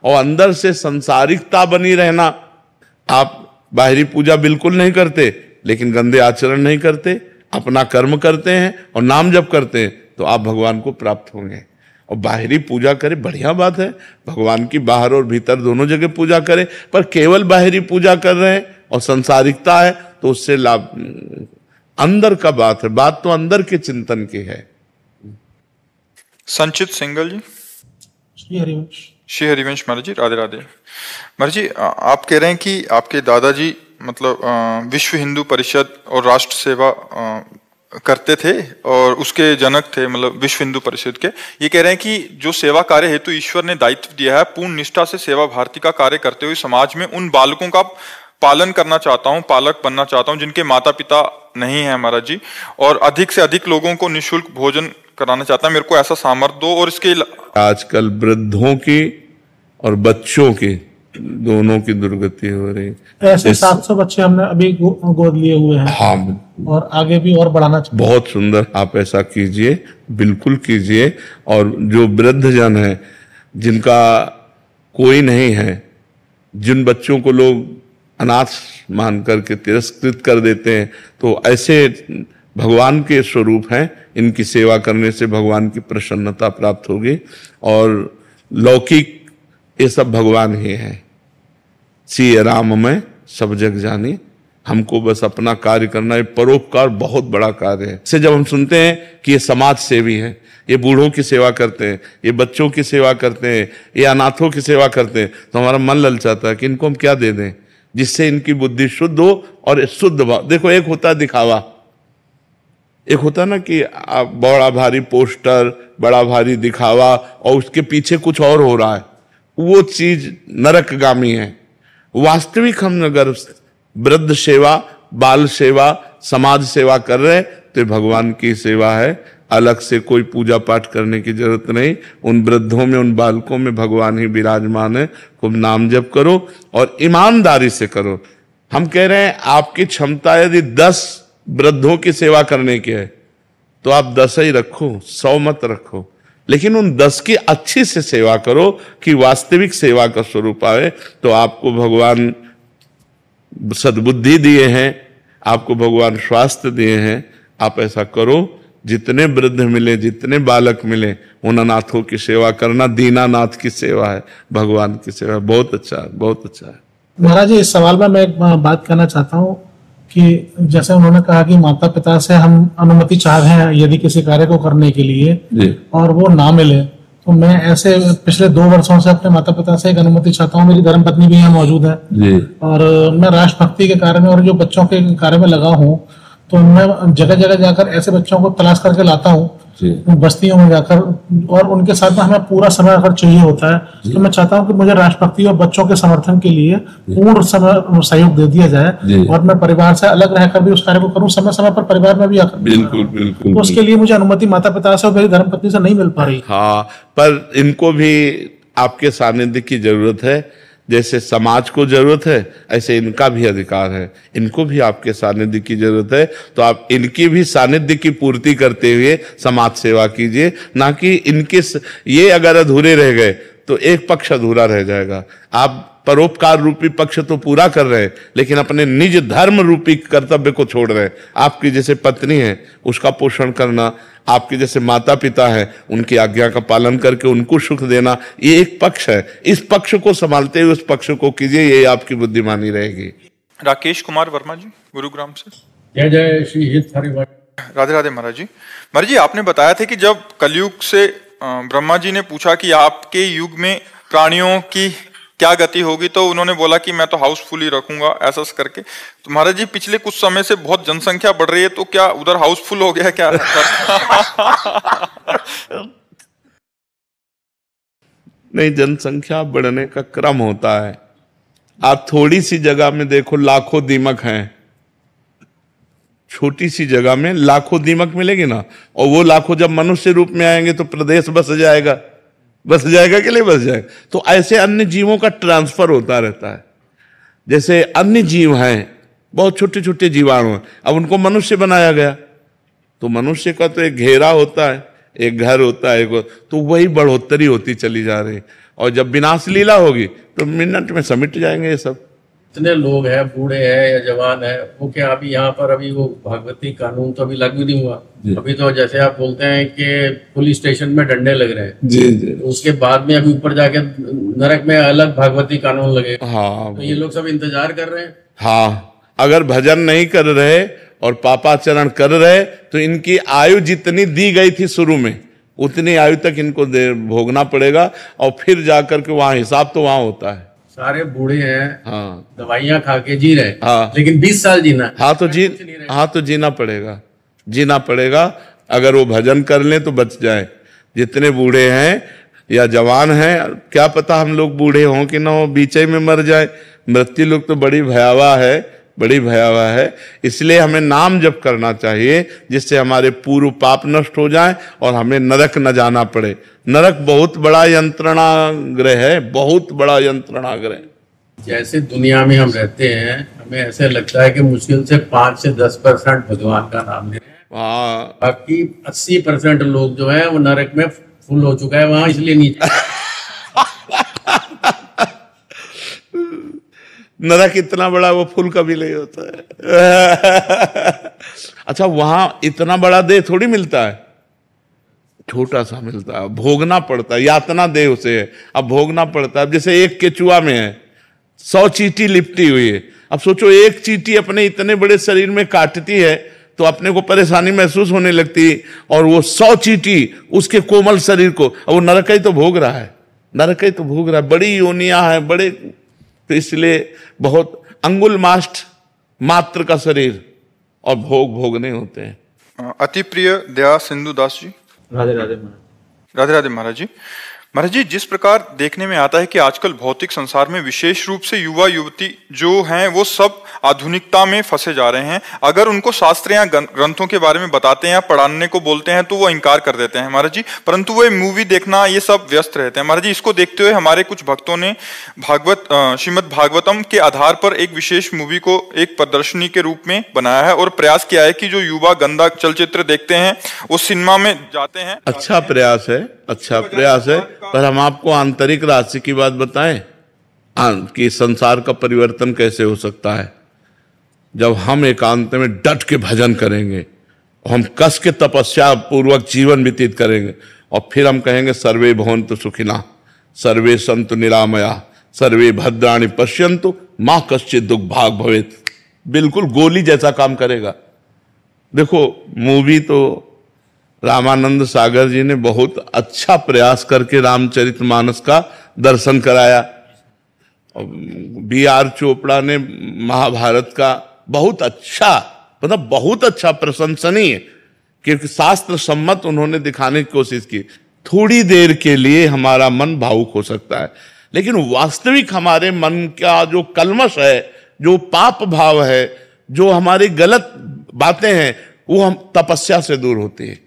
और अंदर से संसारिकता बनी रहना। आप बाहरी पूजा बिल्कुल नहीं करते, लेकिन गंदे आचरण नहीं करते, अपना कर्म करते हैं और नाम जप करते हैं, तो आप भगवान को प्राप्त होंगे। और बाहरी पूजा करें, बढ़िया बात है, भगवान की बाहर और भीतर दोनों जगह पूजा करें, पर केवल बाहरी पूजा कर रहे हैं और संसारिकता है तो उससे लाभ, अंदर का बात है, बात तो अंदर के चिंतन की है। संचित सिंगल जी। श्री हरिवंश। श्री हरिवंश महाराज जी, राधे राधे। महाराज जी, आप कह रहे हैं कि आपके दादाजी मतलब विश्व हिंदू परिषद और राष्ट्र सेवा करते थे और उसके जनक थे, मतलब विश्व हिंदू परिषद के। ये कह रहे हैं कि जो सेवा कार्य हेतु ईश्वर ने दायित्व दिया है, पूर्ण निष्ठा से सेवा भारती का कार्य करते हुए समाज में उन बालकों का पालन करना चाहता हूँ, पालक बनना चाहता हूँ जिनके माता पिता नहीं है महाराज जी, और अधिक से अधिक लोगों को निःशुल्क भोजन कराना चाहता है। मेरे को ऐसा सामर्थ्य दो। और इसके आजकल वृद्धों की और बच्चों की दोनों की दुर्गति हो रही है। ऐसे 700 बच्चे हमने अभी गोद लिए हुए हैं। हाँ, और आगे भी और बढ़ाना चाहिए। बहुत सुंदर, आप ऐसा कीजिए, बिल्कुल कीजिए। और जो वृद्ध जन है, जिनका कोई नहीं है, जिन बच्चों को लोग अनाथ मान करके तिरस्कृत कर देते हैं, तो ऐसे भगवान के स्वरूप हैं। इनकी सेवा करने से भगवान की प्रसन्नता प्राप्त होगी। और लौकिक ये सब भगवान ही है। सिय राम में सब जग जानी, हमको बस अपना कार्य करना है। परोपकार बहुत बड़ा कार्य है। इससे जब हम सुनते हैं कि ये समाज सेवी है, ये बूढ़ों की सेवा करते हैं, ये बच्चों की सेवा करते हैं, ये अनाथों की सेवा करते हैं, तो हमारा मन ललचाता है कि इनको हम क्या दे दें जिससे इनकी बुद्धि शुद्ध हो और शुद्ध भाव। देखो, एक होता है दिखावा, एक होता ना कि बड़ा भारी पोस्टर, बड़ा भारी दिखावा और उसके पीछे कुछ और हो रहा है, वो चीज नरकगामी है। वास्तविक हम अगर वृद्ध सेवा, बाल सेवा, समाज सेवा कर रहे हैं तो भगवान की सेवा है। अलग से कोई पूजा पाठ करने की जरूरत नहीं। उन वृद्धों में, उन बालकों में भगवान ही विराजमान है। खूब नाम जप करो और ईमानदारी से करो। हम कह रहे हैं आपकी क्षमता यदि 10 वृद्धों की सेवा करने की है तो आप 10 ही रखो, 100 मत रखो, लेकिन उन 10 की अच्छी से सेवा करो कि वास्तविक सेवा का स्वरूप आए। तो आपको भगवान सद्बुद्धि दिए हैं, आपको भगवान स्वास्थ्य दिए हैं, आप ऐसा करो। जितने वृद्ध मिले, जितने बालक मिले, उन अनाथों की सेवा करना दीनानाथ की सेवा है, भगवान की सेवा। बहुत अच्छा है, बहुत अच्छा है। महाराज जी, इस सवाल में मैं एक बात कहना चाहता हूँ कि जैसे उन्होंने कहा कि माता पिता से हम अनुमति चाह रहे हैं यदि किसी कार्य को करने के लिए और वो ना मिले, तो मैं ऐसे पिछले 2 वर्षों से अपने माता पिता से एक अनुमति चाहता हूँ। मेरी धर्मपत्नी भी यहाँ मौजूद है और मैं राष्ट्रभक्ति के कार्य में और जो बच्चों के कार्य में लगा हूँ, तो मैं जगह जगह जाकर ऐसे बच्चों को तलाश करके लाता हूँ, बस्तियों में जाकर, और उनके साथ में हमें पूरा समय अगर चाहिए होता है तो मैं चाहता हूँ कि मुझे राष्ट्रभक्ति और बच्चों के समर्थन के लिए पूर्ण समय सहयोग दे दिया जाए और मैं परिवार से अलग रहकर भी उस कार्य को करूँ, समय समय पर परिवार में भी आकर। बिल्कुल बिल्कुल। तो उसके लिए मुझे अनुमति माता पिता से और मेरी धर्मपत्नी से नहीं मिल पा रही। हाँ, पर इनको भी आपके सानिध्य की जरूरत है। जैसे समाज को जरूरत है, ऐसे इनका भी अधिकार है, इनको भी आपके सानिध्य की जरूरत है। तो आप इनकी भी सानिध्य की पूर्ति करते हुए समाज सेवा कीजिए, ना कि इनके ये अगर अधूरे रह गए तो एक पक्ष अधूरा रह जाएगा। आप परोपकार रूपी पक्ष तो पूरा कर रहे हैं, लेकिन अपने निज धर्म रूपी कर्तव्य को छोड़ रहे हैं। आपकी जैसे पत्नी है, उसका पोषण करना, आपके जैसे माता पिता है, उनकी आज्ञा का पालन करके उनको सुख देना, ये एक पक्ष है। इस पक्ष को संभालते हुए उस पक्ष को कीजिए, ये आपकी बुद्धिमानी रहेगी। राकेश कुमार वर्मा जी, गुरुग्राम से। जय जय श्री हित हरिवंश। राधे राधे महाराज जी। महाराज जी, आपने बताया था कि जब कलयुग से ब्रह्मा जी ने पूछा कि आपके युग में प्राणियों की क्या गति होगी, तो उन्होंने बोला कि मैं तो हाउसफुल ही रखूंगा, ऐसा करके। तो महाराज जी, पिछले कुछ समय से बहुत जनसंख्या बढ़ रही है, तो क्या उधर हाउसफुल हो गया क्या? नहीं, जनसंख्या बढ़ने का क्रम होता है। आप थोड़ी सी जगह में देखो, लाखों दीमक हैं। छोटी सी जगह में लाखों दीमक मिलेगी ना, और वो लाखों जब मनुष्य रूप में आएंगे तो प्रदेश बस जाएगा, बस जाएगा कि नहीं बस जाएगा। तो ऐसे अन्य जीवों का ट्रांसफर होता रहता है। जैसे अन्य जीव हैं, बहुत छोटे छोटे जीवाणु हैं, अब उनको मनुष्य बनाया गया, तो मनुष्य का तो एक घेरा होता है, एक घर होता है, तो वही बढ़ोतरी होती चली जा रही। और जब विनाश लीला होगी तो मिनट में समिट जाएंगे ये सब। इतने लोग हैं, बूढ़े हैं या जवान है, वो क्या अभी यहाँ पर अभी वो भागवती कानून तो अभी लागू नहीं हुआ। अभी तो जैसे आप बोलते हैं कि पुलिस स्टेशन में डंडे लग रहे हैं, जी। उसके बाद में अभी ऊपर जाके नरक में अलग भागवती कानून लगे। हाँ, तो ये लोग सब इंतजार कर रहे हैं। हाँ, अगर भजन नहीं कर रहे और पापाचरण कर रहे तो इनकी आयु जितनी दी गई थी शुरू में उतनी आयु तक इनको भोगना पड़ेगा, और फिर जाकर के वहाँ हिसाब तो वहाँ होता है। सारे बूढ़े हैं, हाँ, दवाइयाँ खा के जी रहे हैं, हाँ, लेकिन 20 साल जीना। हाँ तो जीना पड़ेगा। अगर वो भजन कर लें तो बच जाए। जितने बूढ़े हैं या जवान हैं, क्या पता हम लोग बूढ़े हों कि ना हो, बीचे में मर जाए। मृत्यु लोग तो बड़ी भयावह है। इसलिए हमें नाम जप करना चाहिए, जिससे हमारे पूर्व पाप नष्ट हो जाएं और हमें नरक न जाना पड़े। नरक बहुत बड़ा यंत्रणागृह है, बहुत बड़ा यंत्रणागृह। जैसे दुनिया में हम रहते हैं, हमें ऐसे लगता है कि मुश्किल से 5 से 10% भगवान का नाम ले रहे हैं। हाँ, बाकी 80% लोग जो है वो नरक में फुल हो चुका है वहां, इसलिए नहीं। नरक इतना बड़ा, वो फुल कभी नहीं होता है। अच्छा, वहां इतना बड़ा देह थोड़ी मिलता है, छोटा सा मिलता है, भोगना पड़ता है। यातना देह उसे है, अब भोगना पड़ता है। अब जैसे एक केचुआ में है 100 चींटी लिपटी हुई है। अब सोचो, एक चींटी अपने इतने बड़े शरीर में काटती है तो अपने को परेशानी महसूस होने लगती है, और वो 100 चींटी उसके कोमल शरीर को, वो नरक ही तो भोग रहा है। बड़ी योनियां हैं, बड़े। तो इसलिए बहुत अंगुल मात्र का शरीर और भोगने होते हैं। अति प्रिय दया सिंधु दास जी। राधे राधे महाराज जी। महाराज जी, जिस प्रकार देखने में आता है कि आजकल भौतिक संसार में विशेष रूप से युवा युवती जो हैं वो सब आधुनिकता में फंसे जा रहे हैं। अगर उनको शास्त्र या ग्रंथों के बारे में बताते हैं या पढ़ाने को बोलते हैं तो वो इनकार कर देते हैं महाराज जी, परंतु वो मूवी देखना ये सब व्यस्त रहते हैं। महाराज जी, इसको देखते हुए हमारे कुछ भक्तों ने श्रीमद् भागवतम के आधार पर एक विशेष मूवी को एक प्रदर्शनी के रूप में बनाया है और प्रयास किया है कि जो युवा गंदा चलचित्र देखते हैं वो सिनेमा में जाते हैं। अच्छा प्रयास है, पर हम आपको आंतरिक रहस्य की बात बताएं कि संसार का परिवर्तन कैसे हो सकता है। जब हम एकांत में डट के भजन करेंगे, हम कस के तपस्या पूर्वक जीवन व्यतीत करेंगे, और फिर हम कहेंगे सर्वे भवन्तु सुखिनः, सर्वे सन्तु निरामया, सर्वे भद्राणि पश्यन्तु मा कश्चित् दुर्भाग भवेत्। बिल्कुल गोली जैसा काम करेगा। देखो, मूवी तो रामानंद सागर जी ने बहुत अच्छा प्रयास करके रामचरितमानस का दर्शन कराया। B.R. चोपड़ा ने महाभारत का बहुत अच्छा प्रशंसनीय, क्योंकि शास्त्र सम्मत उन्होंने दिखाने की कोशिश की। थोड़ी देर के लिए हमारा मन भावुक हो सकता है, लेकिन वास्तविक हमारे मन का जो कल्मश है, जो पाप भाव है, जो हमारी गलत बातें हैं, वो हम तपस्या से दूर होती है।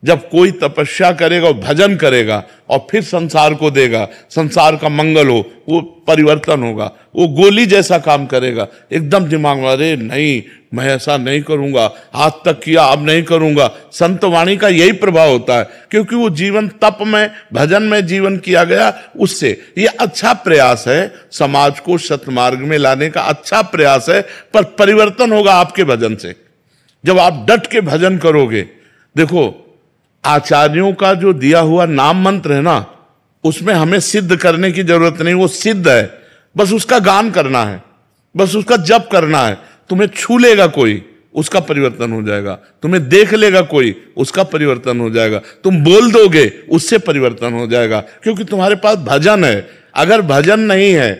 जब कोई तपस्या करेगा, भजन करेगा और फिर संसार को देगा, संसार का मंगल हो, वो परिवर्तन होगा। वो गोली जैसा काम करेगा, एकदम दिमाग में, अरे नहीं मैं ऐसा नहीं करूंगा, आज तक किया अब नहीं करूंगा। संत वाणी का यही प्रभाव होता है, क्योंकि वो जीवन तप में, भजन में जीवन किया गया। उससे ये अच्छा प्रयास है, समाज को सतमार्ग में लाने का अच्छा प्रयास है, पर परिवर्तन होगा आपके भजन से। जब आप डट के भजन करोगे, देखो आचार्यों का जो दिया हुआ नाम मंत्र है ना, उसमें हमें सिद्ध करने की जरूरत नहीं, वो सिद्ध है। बस उसका गान करना है, बस उसका जप करना है। तुम्हें छू लेगा कोई, उसका परिवर्तन हो जाएगा। तुम्हें देख लेगा कोई, उसका परिवर्तन हो जाएगा। तुम बोल दोगे, उससे परिवर्तन हो जाएगा, क्योंकि तुम्हारे पास भजन है। अगर भजन नहीं है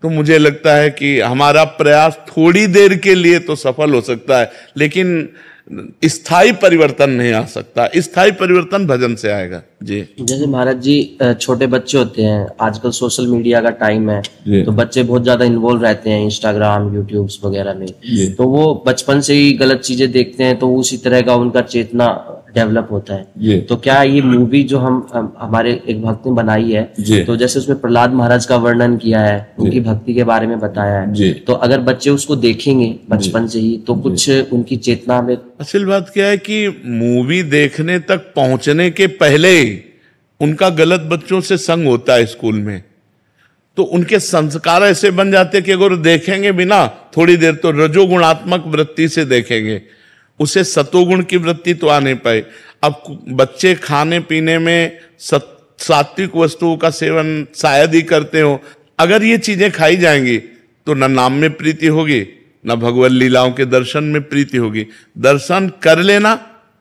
तो मुझे लगता है कि हमारा प्रयास थोड़ी देर के लिए तो सफल हो सकता है, लेकिन स्थायी परिवर्तन नहीं आ सकता। स्थायी परिवर्तन भजन से आएगा जी। जैसे महाराज जी, छोटे बच्चे होते हैं, आजकल सोशल मीडिया का टाइम है, तो बच्चे बहुत ज्यादा इन्वॉल्व रहते हैं इंस्टाग्राम, यूट्यूब वगैरह में। तो वो बचपन से ही गलत चीजें देखते हैं, तो उसी तरह का उनका चेतना डेवलप होता है। तो क्या ये मूवी जो हम हमारे एक भक्त ने बनाई है, तो जैसे उसमें प्रहलाद महाराज का वर्णन किया है, उनकी भक्ति के बारे में बताया है, तो अगर बच्चे उसको देखेंगे बचपन से ही, तो कुछ उनकी चेतना में। असल बात क्या है कि मूवी देखने तक पहुंचने के पहले उनका गलत बच्चों से संग होता है स्कूल में, तो उनके संस्कार ऐसे बन जाते हैं कि अगर देखेंगे भी ना थोड़ी देर, तो रजोगुणात्मक वृत्ति से देखेंगे, उसे सतोगुण की वृत्ति तो आ नहीं पाए। अब बच्चे खाने पीने में सात्विक वस्तुओं का सेवन शायद ही करते हो। अगर ये चीजें खाई जाएंगी तो न नाम में प्रीति होगी, न भगवत लीलाओं के दर्शन में प्रीति होगी। दर्शन कर लेना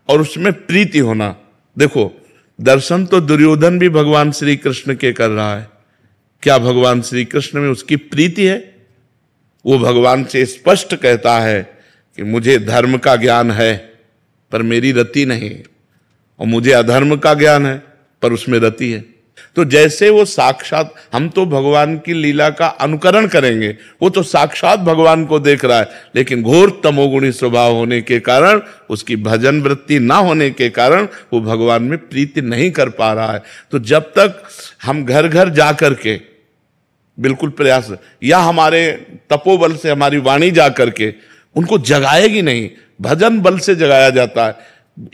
और उसमें प्रीति होना। देखो, दर्शन तो दुर्योधन भी भगवान श्री कृष्ण के कर रहा है। क्या भगवान श्री कृष्ण में उसकी प्रीति है? वो भगवान से स्पष्ट कहता है कि मुझे धर्म का ज्ञान है पर मेरी रति नहीं, और मुझे अधर्म का ज्ञान है पर उसमें रति है। तो जैसे वो साक्षात, हम तो भगवान की लीला का अनुकरण करेंगे, वो तो साक्षात भगवान को देख रहा है, लेकिन घोर तमोगुणी स्वभाव होने के कारण, उसकी भजन वृत्ति ना होने के कारण वो भगवान में प्रीति नहीं कर पा रहा है। तो जब तक हम घर घर जा करके बिल्कुल प्रयास, या हमारे तपोबल से हमारी वाणी जा करके उनको जगाएगी नहीं, भजन बल से जगाया जाता है।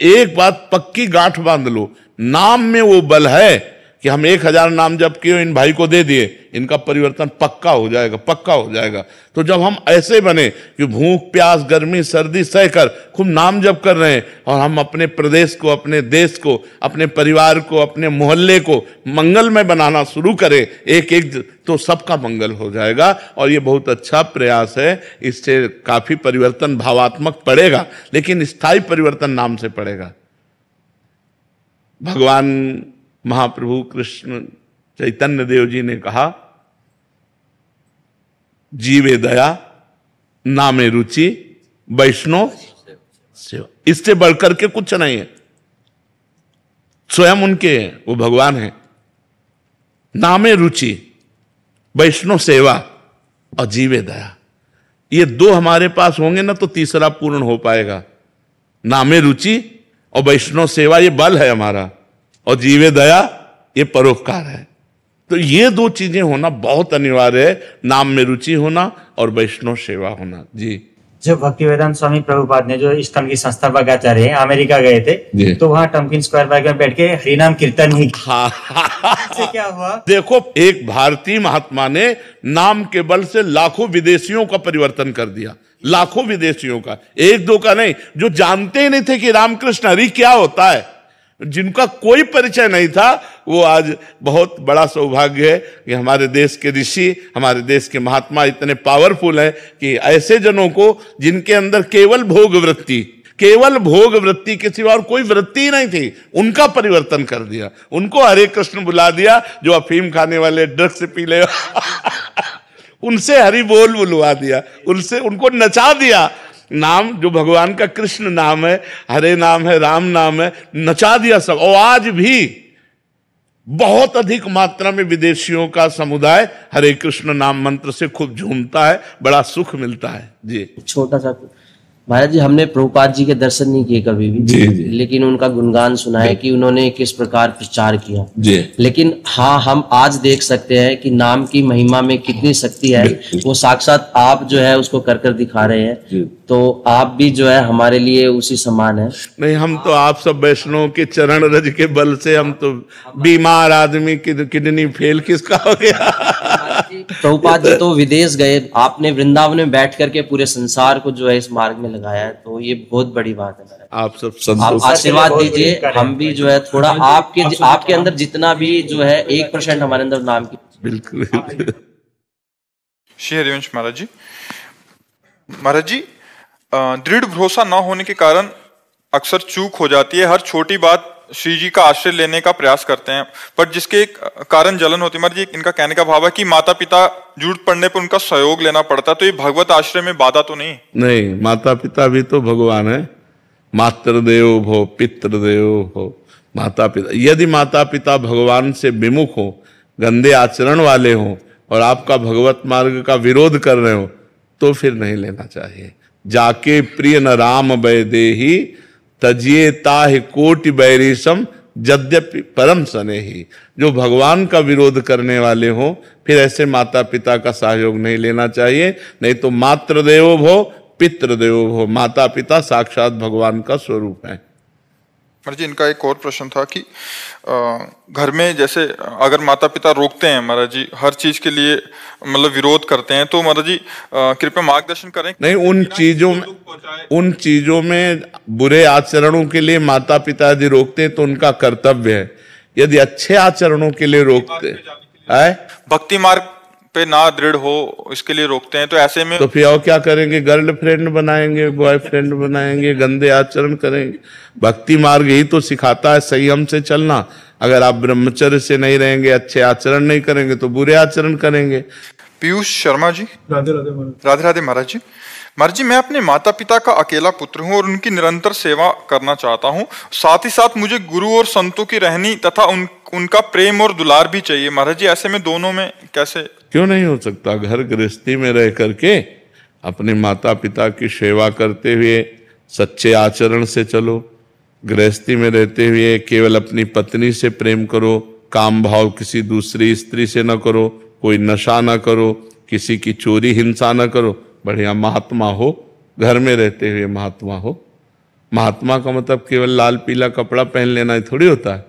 एक बात पक्की गांठ बांध लो, नाम में वो बल है कि हम 1000 नाम जप किए, इन भाई को दे दिए, इनका परिवर्तन पक्का हो जाएगा, पक्का हो जाएगा। तो जब हम ऐसे बने कि भूख प्यास गर्मी सर्दी सहकर खूब नाम जप कर रहे हैं, और हम अपने प्रदेश को, अपने देश को, अपने परिवार को, अपने मोहल्ले को मंगलमय बनाना शुरू करें एक एक, तो सबका मंगल हो जाएगा। और ये बहुत अच्छा प्रयास है, इससे काफी परिवर्तन भावात्मक पड़ेगा, लेकिन स्थायी परिवर्तन नाम से पड़ेगा। भगवान महाप्रभु कृष्ण चैतन्य देव जी ने कहा, जीवे दया नामे रुचि वैष्णव सेवा। इससे बढ़कर के कुछ नहीं है, स्वयं उनके हैं, वो भगवान है। नामे रुचि वैष्णव सेवा और जीवे दया, ये दो हमारे पास होंगे ना तो तीसरा पूर्ण हो पाएगा। नामे रुचि और वैष्णव सेवा ये बल है हमारा, और जीवे दया ये परोपकार है। तो ये दो चीजें होना बहुत अनिवार्य है, नाम में रुचि होना और वैष्णव सेवा होना। जी, जो भक्तिवेदांत स्वामी प्रभुपाद ने जो इस्कॉन की संस्थापक आचार्य हैं, अमेरिका गए थे, तो वहाँ टम्किन स्क्वायर पार्क में बैठ के हरिनाम कीर्तन ही से क्या हुआ? देखो, एक भारतीय महात्मा ने नाम के बल से लाखों विदेशियों का परिवर्तन कर दिया, लाखों विदेशियों का, एक दो का नहीं, जो जानते ही नहीं थे कि रामकृष्ण हरि क्या होता है, जिनका कोई परिचय नहीं था, वो आज बहुत बड़ा सौभाग्य है कि हमारे देश के ऋषि, हमारे देश के महात्मा इतने पावरफुल हैं कि ऐसे जनों को, जिनके अंदर केवल भोग वृत्ति के सिवा और कोई वृत्ति ही नहीं थी, उनका परिवर्तन कर दिया। उनको हरे कृष्ण बुला दिया, जो अफीम खाने वाले, ड्रग्स पी ले उनसे हरि बोल बुलवा दिया, उनसे उनको नचा दिया। नाम जो भगवान का कृष्ण नाम है, हरे नाम है, राम नाम है, नचा दिया सब। और आज भी बहुत अधिक मात्रा में विदेशियों का समुदाय हरे कृष्ण नाम मंत्र से खूब झूमता है, बड़ा सुख मिलता है। जी, छोटा सा महाराज जी, हमने प्रभुपाद जी के दर्शन नहीं किए कभी भी, जी, जी। लेकिन उनका गुणगान सुना है कि उन्होंने किस प्रकार प्रचार किया। जी। लेकिन हाँ, हम आज देख सकते हैं कि नाम की महिमा में कितनी शक्ति है, वो साक्षात आप जो है उसको कर कर दिखा रहे हैं। तो आप भी जो है हमारे लिए उसी समान है। नहीं, हम तो आप सब वैष्णव के चरण रज के बल से, हम तो बीमार आदमी की किडनी फेल किसका हो गया। प्रभुपाद जी तो विदेश गए, आपने वृंदावन में बैठ करके पूरे संसार को जो है इस मार्ग में लगाया है, तो ये बहुत बड़ी बात है। आप सब आप आशीर्वाद दीजिए, हम भी जो है थोड़ा आपके अंदर जितना भी जो है 1% हमारे अंदर नाम की। बिल्कुल। श्री हरिवंश महाराज जी, दृढ़ भरोसा न होने के कारण अक्सर चूक हो जाती है। हर छोटी बात श्री जी का आश्रय लेने का प्रयास करते हैं, पर जिसके कारण जलन होती है। महाराज जी, इनका कहने का भाव है कि माता पिता जरूरत पड़ने पर उनका सहयोग लेना पड़ता है, तो ये भगवत आश्रय में बाधा तो नहीं? नहीं, माता पिता भी तो भगवान है। मातृदेवो भव पितृदेवो भव। माता पिता, यदि माता पिता भगवान से विमुख हो, गंदे आचरण वाले हो, और आपका भगवत मार्ग का विरोध कर रहे हो, तो फिर नहीं लेना चाहिए। जाके प्रिय न राम वैदेही, तजिए ताहि कोटि बैरिसम, यद्यपि परम स्नेही। जो भगवान का विरोध करने वाले हो, फिर ऐसे माता पिता का सहयोग नहीं लेना चाहिए। नहीं तो मातृदेवो भव पितृदेवो भव, माता पिता साक्षात भगवान का स्वरूप है। महाराज जी, इनका एक और प्रश्न था कि घर में जैसे अगर माता पिता रोकते हैं महाराज जी, हर चीज के लिए मतलब विरोध करते हैं, तो महाराज जी कृपया मार्गदर्शन करें। नहीं, उन चीजों में बुरे आचरणों के लिए माता पिता यदि रोकते हैं तो उनका कर्तव्य है। यदि अच्छे आचरणों के लिए रोकते हैं, भक्ति मार्ग पे ना दृढ़ हो इसके लिए रोकते हैं। तो ऐसे में तो फिर और क्या करेंगे? गर्लफ्रेंड बनाएंगे, बॉयफ्रेंड बनाएंगे, गंदे आचरण करेंगे। भक्ति मार्ग ही तो सिखाता है संयम से चलना। अगर आप ब्रह्मचर्य से नहीं रहेंगे, अच्छे आचरण नहीं करेंगे तो बुरे आचरण करेंगे। पीयूष शर्मा जी, राधे राधे महाराज। राधे राधे महाराज जी। महाराज जी, मैं अपने माता पिता का अकेला पुत्र हूँ और उनकी निरंतर सेवा करना चाहता हूँ। साथ ही साथ मुझे गुरु और संतों की रहनी तथा उनका प्रेम और दुलार भी चाहिए। महाराज जी, ऐसे में दोनों में कैसे? क्यों नहीं हो सकता? घर गृहस्थी में रह करके अपने माता पिता की सेवा करते हुए सच्चे आचरण से चलो। गृहस्थी में रहते हुए केवल अपनी पत्नी से प्रेम करो, काम भाव किसी दूसरी स्त्री से न करो, कोई नशा न करो, किसी की चोरी हिंसा न करो। बढ़िया महात्मा हो, घर में रहते हुए महात्मा हो। महात्मा का मतलब केवल लाल पीला कपड़ा पहन लेना ही थोड़ी होता है,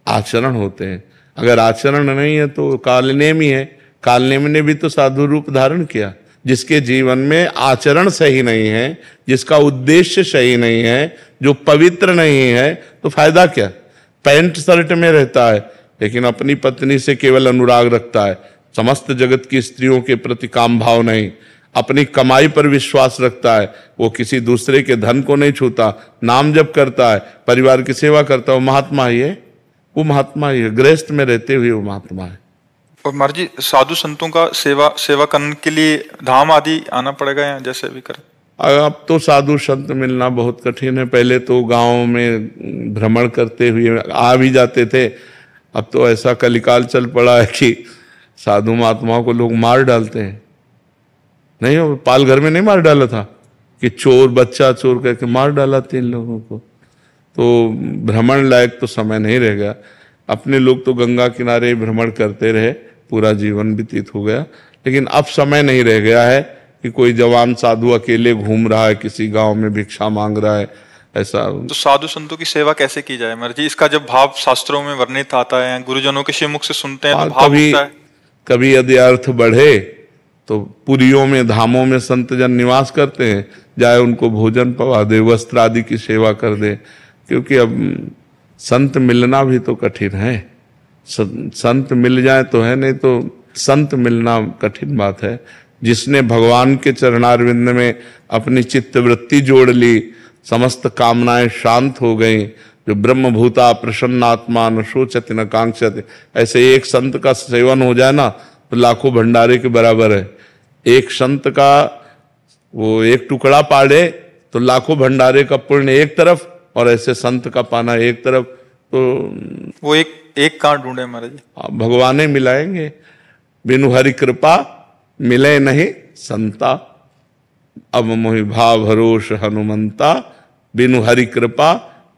आचरण होते हैं। अगर आचरण नहीं है तो कालनेम ही है। कालनेम ने भी तो साधु रूप धारण किया। जिसके जीवन में आचरण सही नहीं है, जिसका उद्देश्य सही नहीं है, जो पवित्र नहीं है, तो फायदा क्या? पैंट शर्ट में रहता है लेकिन अपनी पत्नी से केवल अनुराग रखता है, समस्त जगत की स्त्रियों के प्रति काम भाव नहीं, अपनी कमाई पर विश्वास रखता है, वो किसी दूसरे के धन को नहीं छूता, नाम जप करता है, परिवार की सेवा करता है, वो महात्मा ही है। वो महात्मा ही है, गृहस्थ में रहते हुए वो महात्मा है। और महाराज जी, साधु संतों का सेवा करने के लिए धाम आदि आना पड़ेगा या जैसे भी करें? अब तो साधु संत मिलना बहुत कठिन है। पहले तो गांव में भ्रमण करते हुए आ भी जाते थे। अब तो ऐसा कलिकाल चल पड़ा है कि साधु महात्माओं को लोग मार डालते हैं। नहीं, हो पाल घर में नहीं मार डाला था कि चोर बच्चा चोर करके मार डाला 3 लोगों को। तो भ्रमण लायक तो समय नहीं रह गया। अपने लोग तो गंगा किनारे भ्रमण करते रहे, पूरा जीवन व्यतीत हो गया। लेकिन अब समय नहीं रह गया है कि कोई जवान साधु अकेले घूम रहा है, किसी गांव में भिक्षा मांग रहा है, ऐसा। तो साधु संतों की सेवा कैसे की जाए महाराज जी? इसका जब भाव शास्त्रों में वर्णित आता है, गुरुजनों के श्रीमुख से सुनते हैं, तो भाव उठता है। कभी यदि अर्थ बढ़े तो पुरियों में, धामों में संत जन निवास करते हैं, जाए उनको भोजन पवा दे, वस्त्र आदि की सेवा कर दे। क्योंकि अब संत मिलना भी तो कठिन है। संत मिल जाए तो है, नहीं तो संत मिलना कठिन बात है। जिसने भगवान के चरणारविंद में अपनी चित्तवृत्ति जोड़ ली, समस्त कामनाएं शांत हो गई, जो ब्रह्मभूता प्रसन्नात्मा न शोचति न कांक्षति, ऐसे एक संत का सेवन हो जाए ना तो लाखों भंडारे के बराबर है। एक संत का वो एक टुकड़ा पाड़े तो लाखों भंडारे का पुण्य एक तरफ, और ऐसे संत का पाना एक तरफ। तो वो एक कहाँ ढूंढे महाराज जी? भगवान मिलाएंगे। बिनु हरि कृपा मिले नहीं संता, अब मोहि भाव भरोस हनुमंता, बिनु हरि कृपा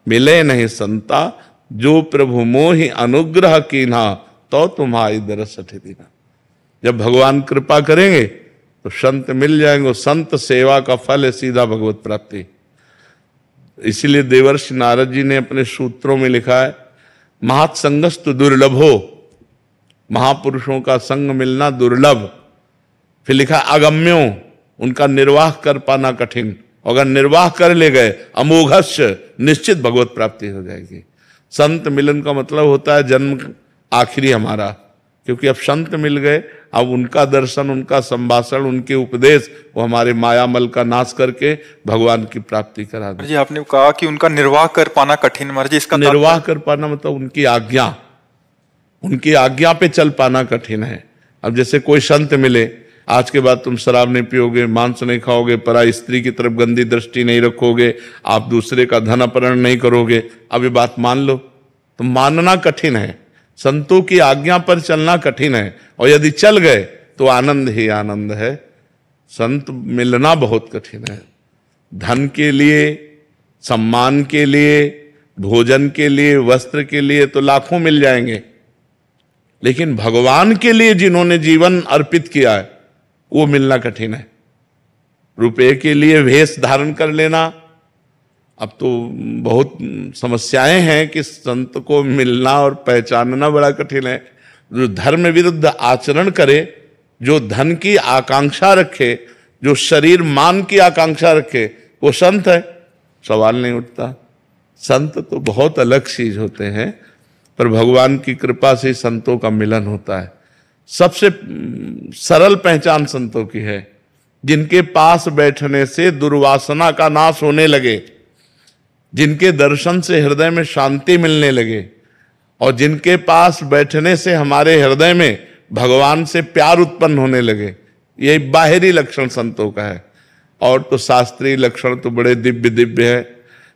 मिले नहीं संता, जो प्रभु मोहि अनुग्रह कीन्हा, तो तुम्हारी दरस दीना। जब भगवान कृपा करेंगे तो संत मिल जाएंगे। संत सेवा का फल है सीधा भगवत प्राप्ति। इसीलिए देवर्षि नारद जी ने अपने सूत्रों में लिखा है, महत्संगस्तु दुर्लभो, महापुरुषों का संग मिलना दुर्लभ। फिर लिखा अगम्यो, उनका निर्वाह कर पाना कठिन। अगर निर्वाह कर ले गए अमोघस्य, निश्चित भगवत प्राप्ति हो जाएगी। संत मिलन का मतलब होता है जन्म आखिरी हमारा, क्योंकि अब संत मिल गए, अब उनका दर्शन, उनका संभाषण, उनके उपदेश, वो हमारे मायामल का नाश करके भगवान की प्राप्ति करा दे। जी, आपने कहा कि उनका निर्वाह कर पाना कठिन। महाराज जी, इसका निर्वाह कर पाना मतलब उनकी आज्ञा पे चल पाना कठिन है। अब जैसे कोई संत मिले, आज के बाद तुम शराब नहीं पियोगे, मांस नहीं खाओगे, पराई स्त्री की तरफ गंदी दृष्टि नहीं रखोगे, आप दूसरे का धन अपहरण नहीं करोगे, अब ये बात मान लो, तो मानना कठिन है। संतों की आज्ञा पर चलना कठिन है, और यदि चल गए तो आनंद ही आनंद है। संत मिलना बहुत कठिन है। धन के लिए, सम्मान के लिए, भोजन के लिए, वस्त्र के लिए तो लाखों मिल जाएंगे, लेकिन भगवान के लिए जिन्होंने जीवन अर्पित किया है वो मिलना कठिन है। रुपए के लिए वेश धारण कर लेना, अब तो बहुत समस्याएं हैं कि संत को मिलना और पहचानना बड़ा कठिन है। जो धर्म विरुद्ध आचरण करे, जो धन की आकांक्षा रखे, जो शरीर मान की आकांक्षा रखे, वो संत है, सवाल नहीं उठता। संत तो बहुत अलग चीज होते हैं, पर भगवान की कृपा से संतों का मिलन होता है। सबसे सरल पहचान संतों की है, जिनके पास बैठने से दुर्वासना का नाश होने लगे, जिनके दर्शन से हृदय में शांति मिलने लगे, और जिनके पास बैठने से हमारे हृदय में भगवान से प्यार उत्पन्न होने लगे। ये बाहरी लक्षण संतों का है। और तो शास्त्रीय लक्षण तो बड़े दिव्य दिव्य है।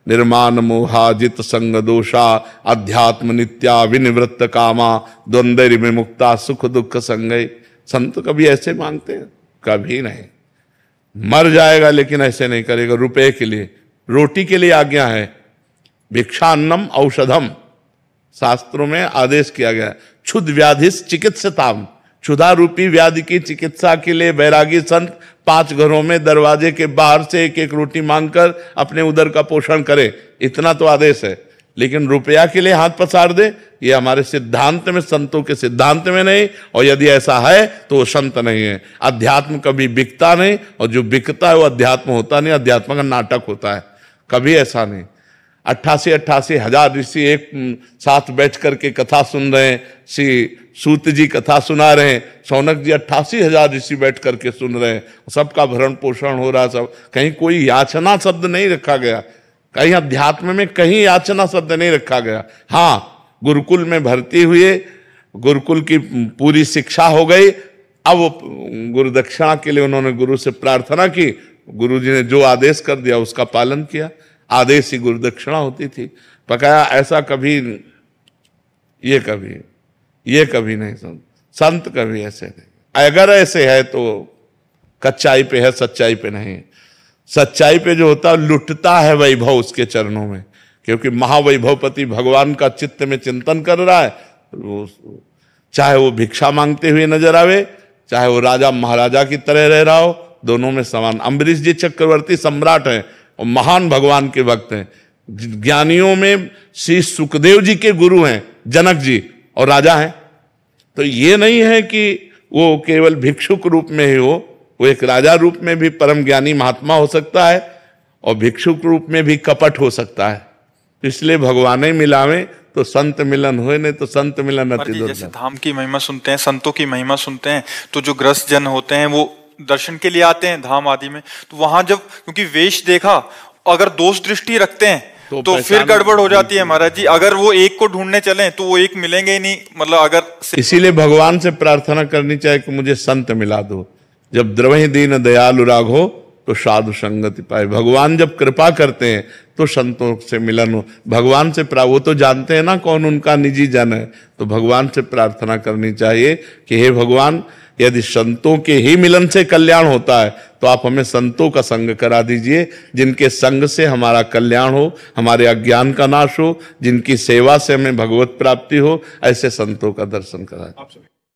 निर्माण मोहा जित संग दोषा अध्यात्म नित्या विनिवृत्त कामा द्वंद्व विमुक्ता सुख दुख संगय। संत कभी ऐसे मांगते हैं? कभी नहीं। मर जाएगा लेकिन ऐसे नहीं करेगा। रुपए के लिए, रोटी के लिए आज्ञा है। भिक्षान्नम औषधम, शास्त्रों में आदेश किया गया। क्षुध व्याधिस चिकित्सताम, क्षुधा रूपी व्याधि की चिकित्सा के लिए वैरागी संत 5 घरों में दरवाजे के बाहर से एक एक रोटी मांगकर अपने उदर का पोषण करे, इतना तो आदेश है। लेकिन रुपया के लिए हाथ पसार दे, ये हमारे सिद्धांत में, संतों के सिद्धांत में नहीं। और यदि ऐसा है तो वो संत नहीं है। अध्यात्म कभी बिकता नहीं, और जो बिकता है वो अध्यात्म होता नहीं, अध्यात्म का नाटक होता है। कभी ऐसा नहीं। 88 हजार ऋषि एक साथ बैठ करके कथा सुन रहे हैं। श्री सूत जी कथा सुना रहे हैं, शौनक जी 88 हजार ऋषि बैठ करके सुन रहे हैं। सबका भरण पोषण हो रहा है। सब, कहीं कोई याचना शब्द नहीं रखा गया, कहीं अध्यात्म में कहीं याचना शब्द नहीं रखा गया। हाँ, गुरुकुल में भर्ती हुए, गुरुकुल की पूरी शिक्षा हो गई। अब वो गुरु दक्षिणा के लिए उन्होंने गुरु से प्रार्थना की, गुरु जी ने जो आदेश कर दिया उसका पालन किया। आदेश ही गुरु दक्षिणा होती थी। पकाया ऐसा कभी, ये कभी नहीं। संत कभी ऐसे नहीं। अगर ऐसे है तो कच्चाई पे है, सच्चाई पे नहीं। सच्चाई पे जो होता है लुटता है वैभव उसके चरणों में, क्योंकि महावैभवपति भगवान का चित्त में चिंतन कर रहा है। चाहे वो भिक्षा मांगते हुए नजर आवे, चाहे वो राजा महाराजा की तरह रह रहा हो, दोनों में समान। अम्बरीश जी चक्रवर्ती सम्राट हैं और महान भगवान के भक्त हैं। ज्ञानियों में श्री सुखदेव जी के गुरु हैं जनक जी, और राजा हैं। तो ये नहीं है कि वो केवल भिक्षुक रूप में ही हो, वो एक राजा रूप में भी परम ज्ञानी महात्मा हो सकता है, और भिक्षुक रूप में भी कपट हो सकता है। इसलिए भगवान मिलावे तो संत मिलन हुए, नहीं तो संत मिलन अति दुर्लभ। जैसे धाम की महिमा सुनते हैं, संतों की महिमा सुनते हैं, तो जो ग्रस्त जन होते हैं वो दर्शन के लिए आते हैं धाम आदि में। तो वहां जब, क्योंकि वेश देखा, अगर दोष दृष्टि रखते हैं तो फिर गड़बड़ हो जाती है महाराज जी। अगर वो एक को ढूंढने चलें तो वो एक मिलेंगे ही नहीं। मतलब अगर इसीलिए भगवान से प्रार्थना करनी चाहिए कि मुझे संत मिला दो। जब द्रवहि दीन दयालु राघो तो साधु संगति पाए। भगवान जब कृपा करते हैं तो संतों से मिलन हो। भगवान से वो तो जानते हैं ना कौन उनका निजी जन है। तो भगवान से प्रार्थना करनी चाहिए कि हे भगवान, यदि संतों के ही मिलन से कल्याण होता है तो आप हमें संतों का संग करा दीजिए, जिनके संग से हमारा कल्याण हो, हमारे अज्ञान का नाश हो, जिनकी सेवा से हमें भगवत प्राप्ति हो। ऐसे संतों का दर्शन करा।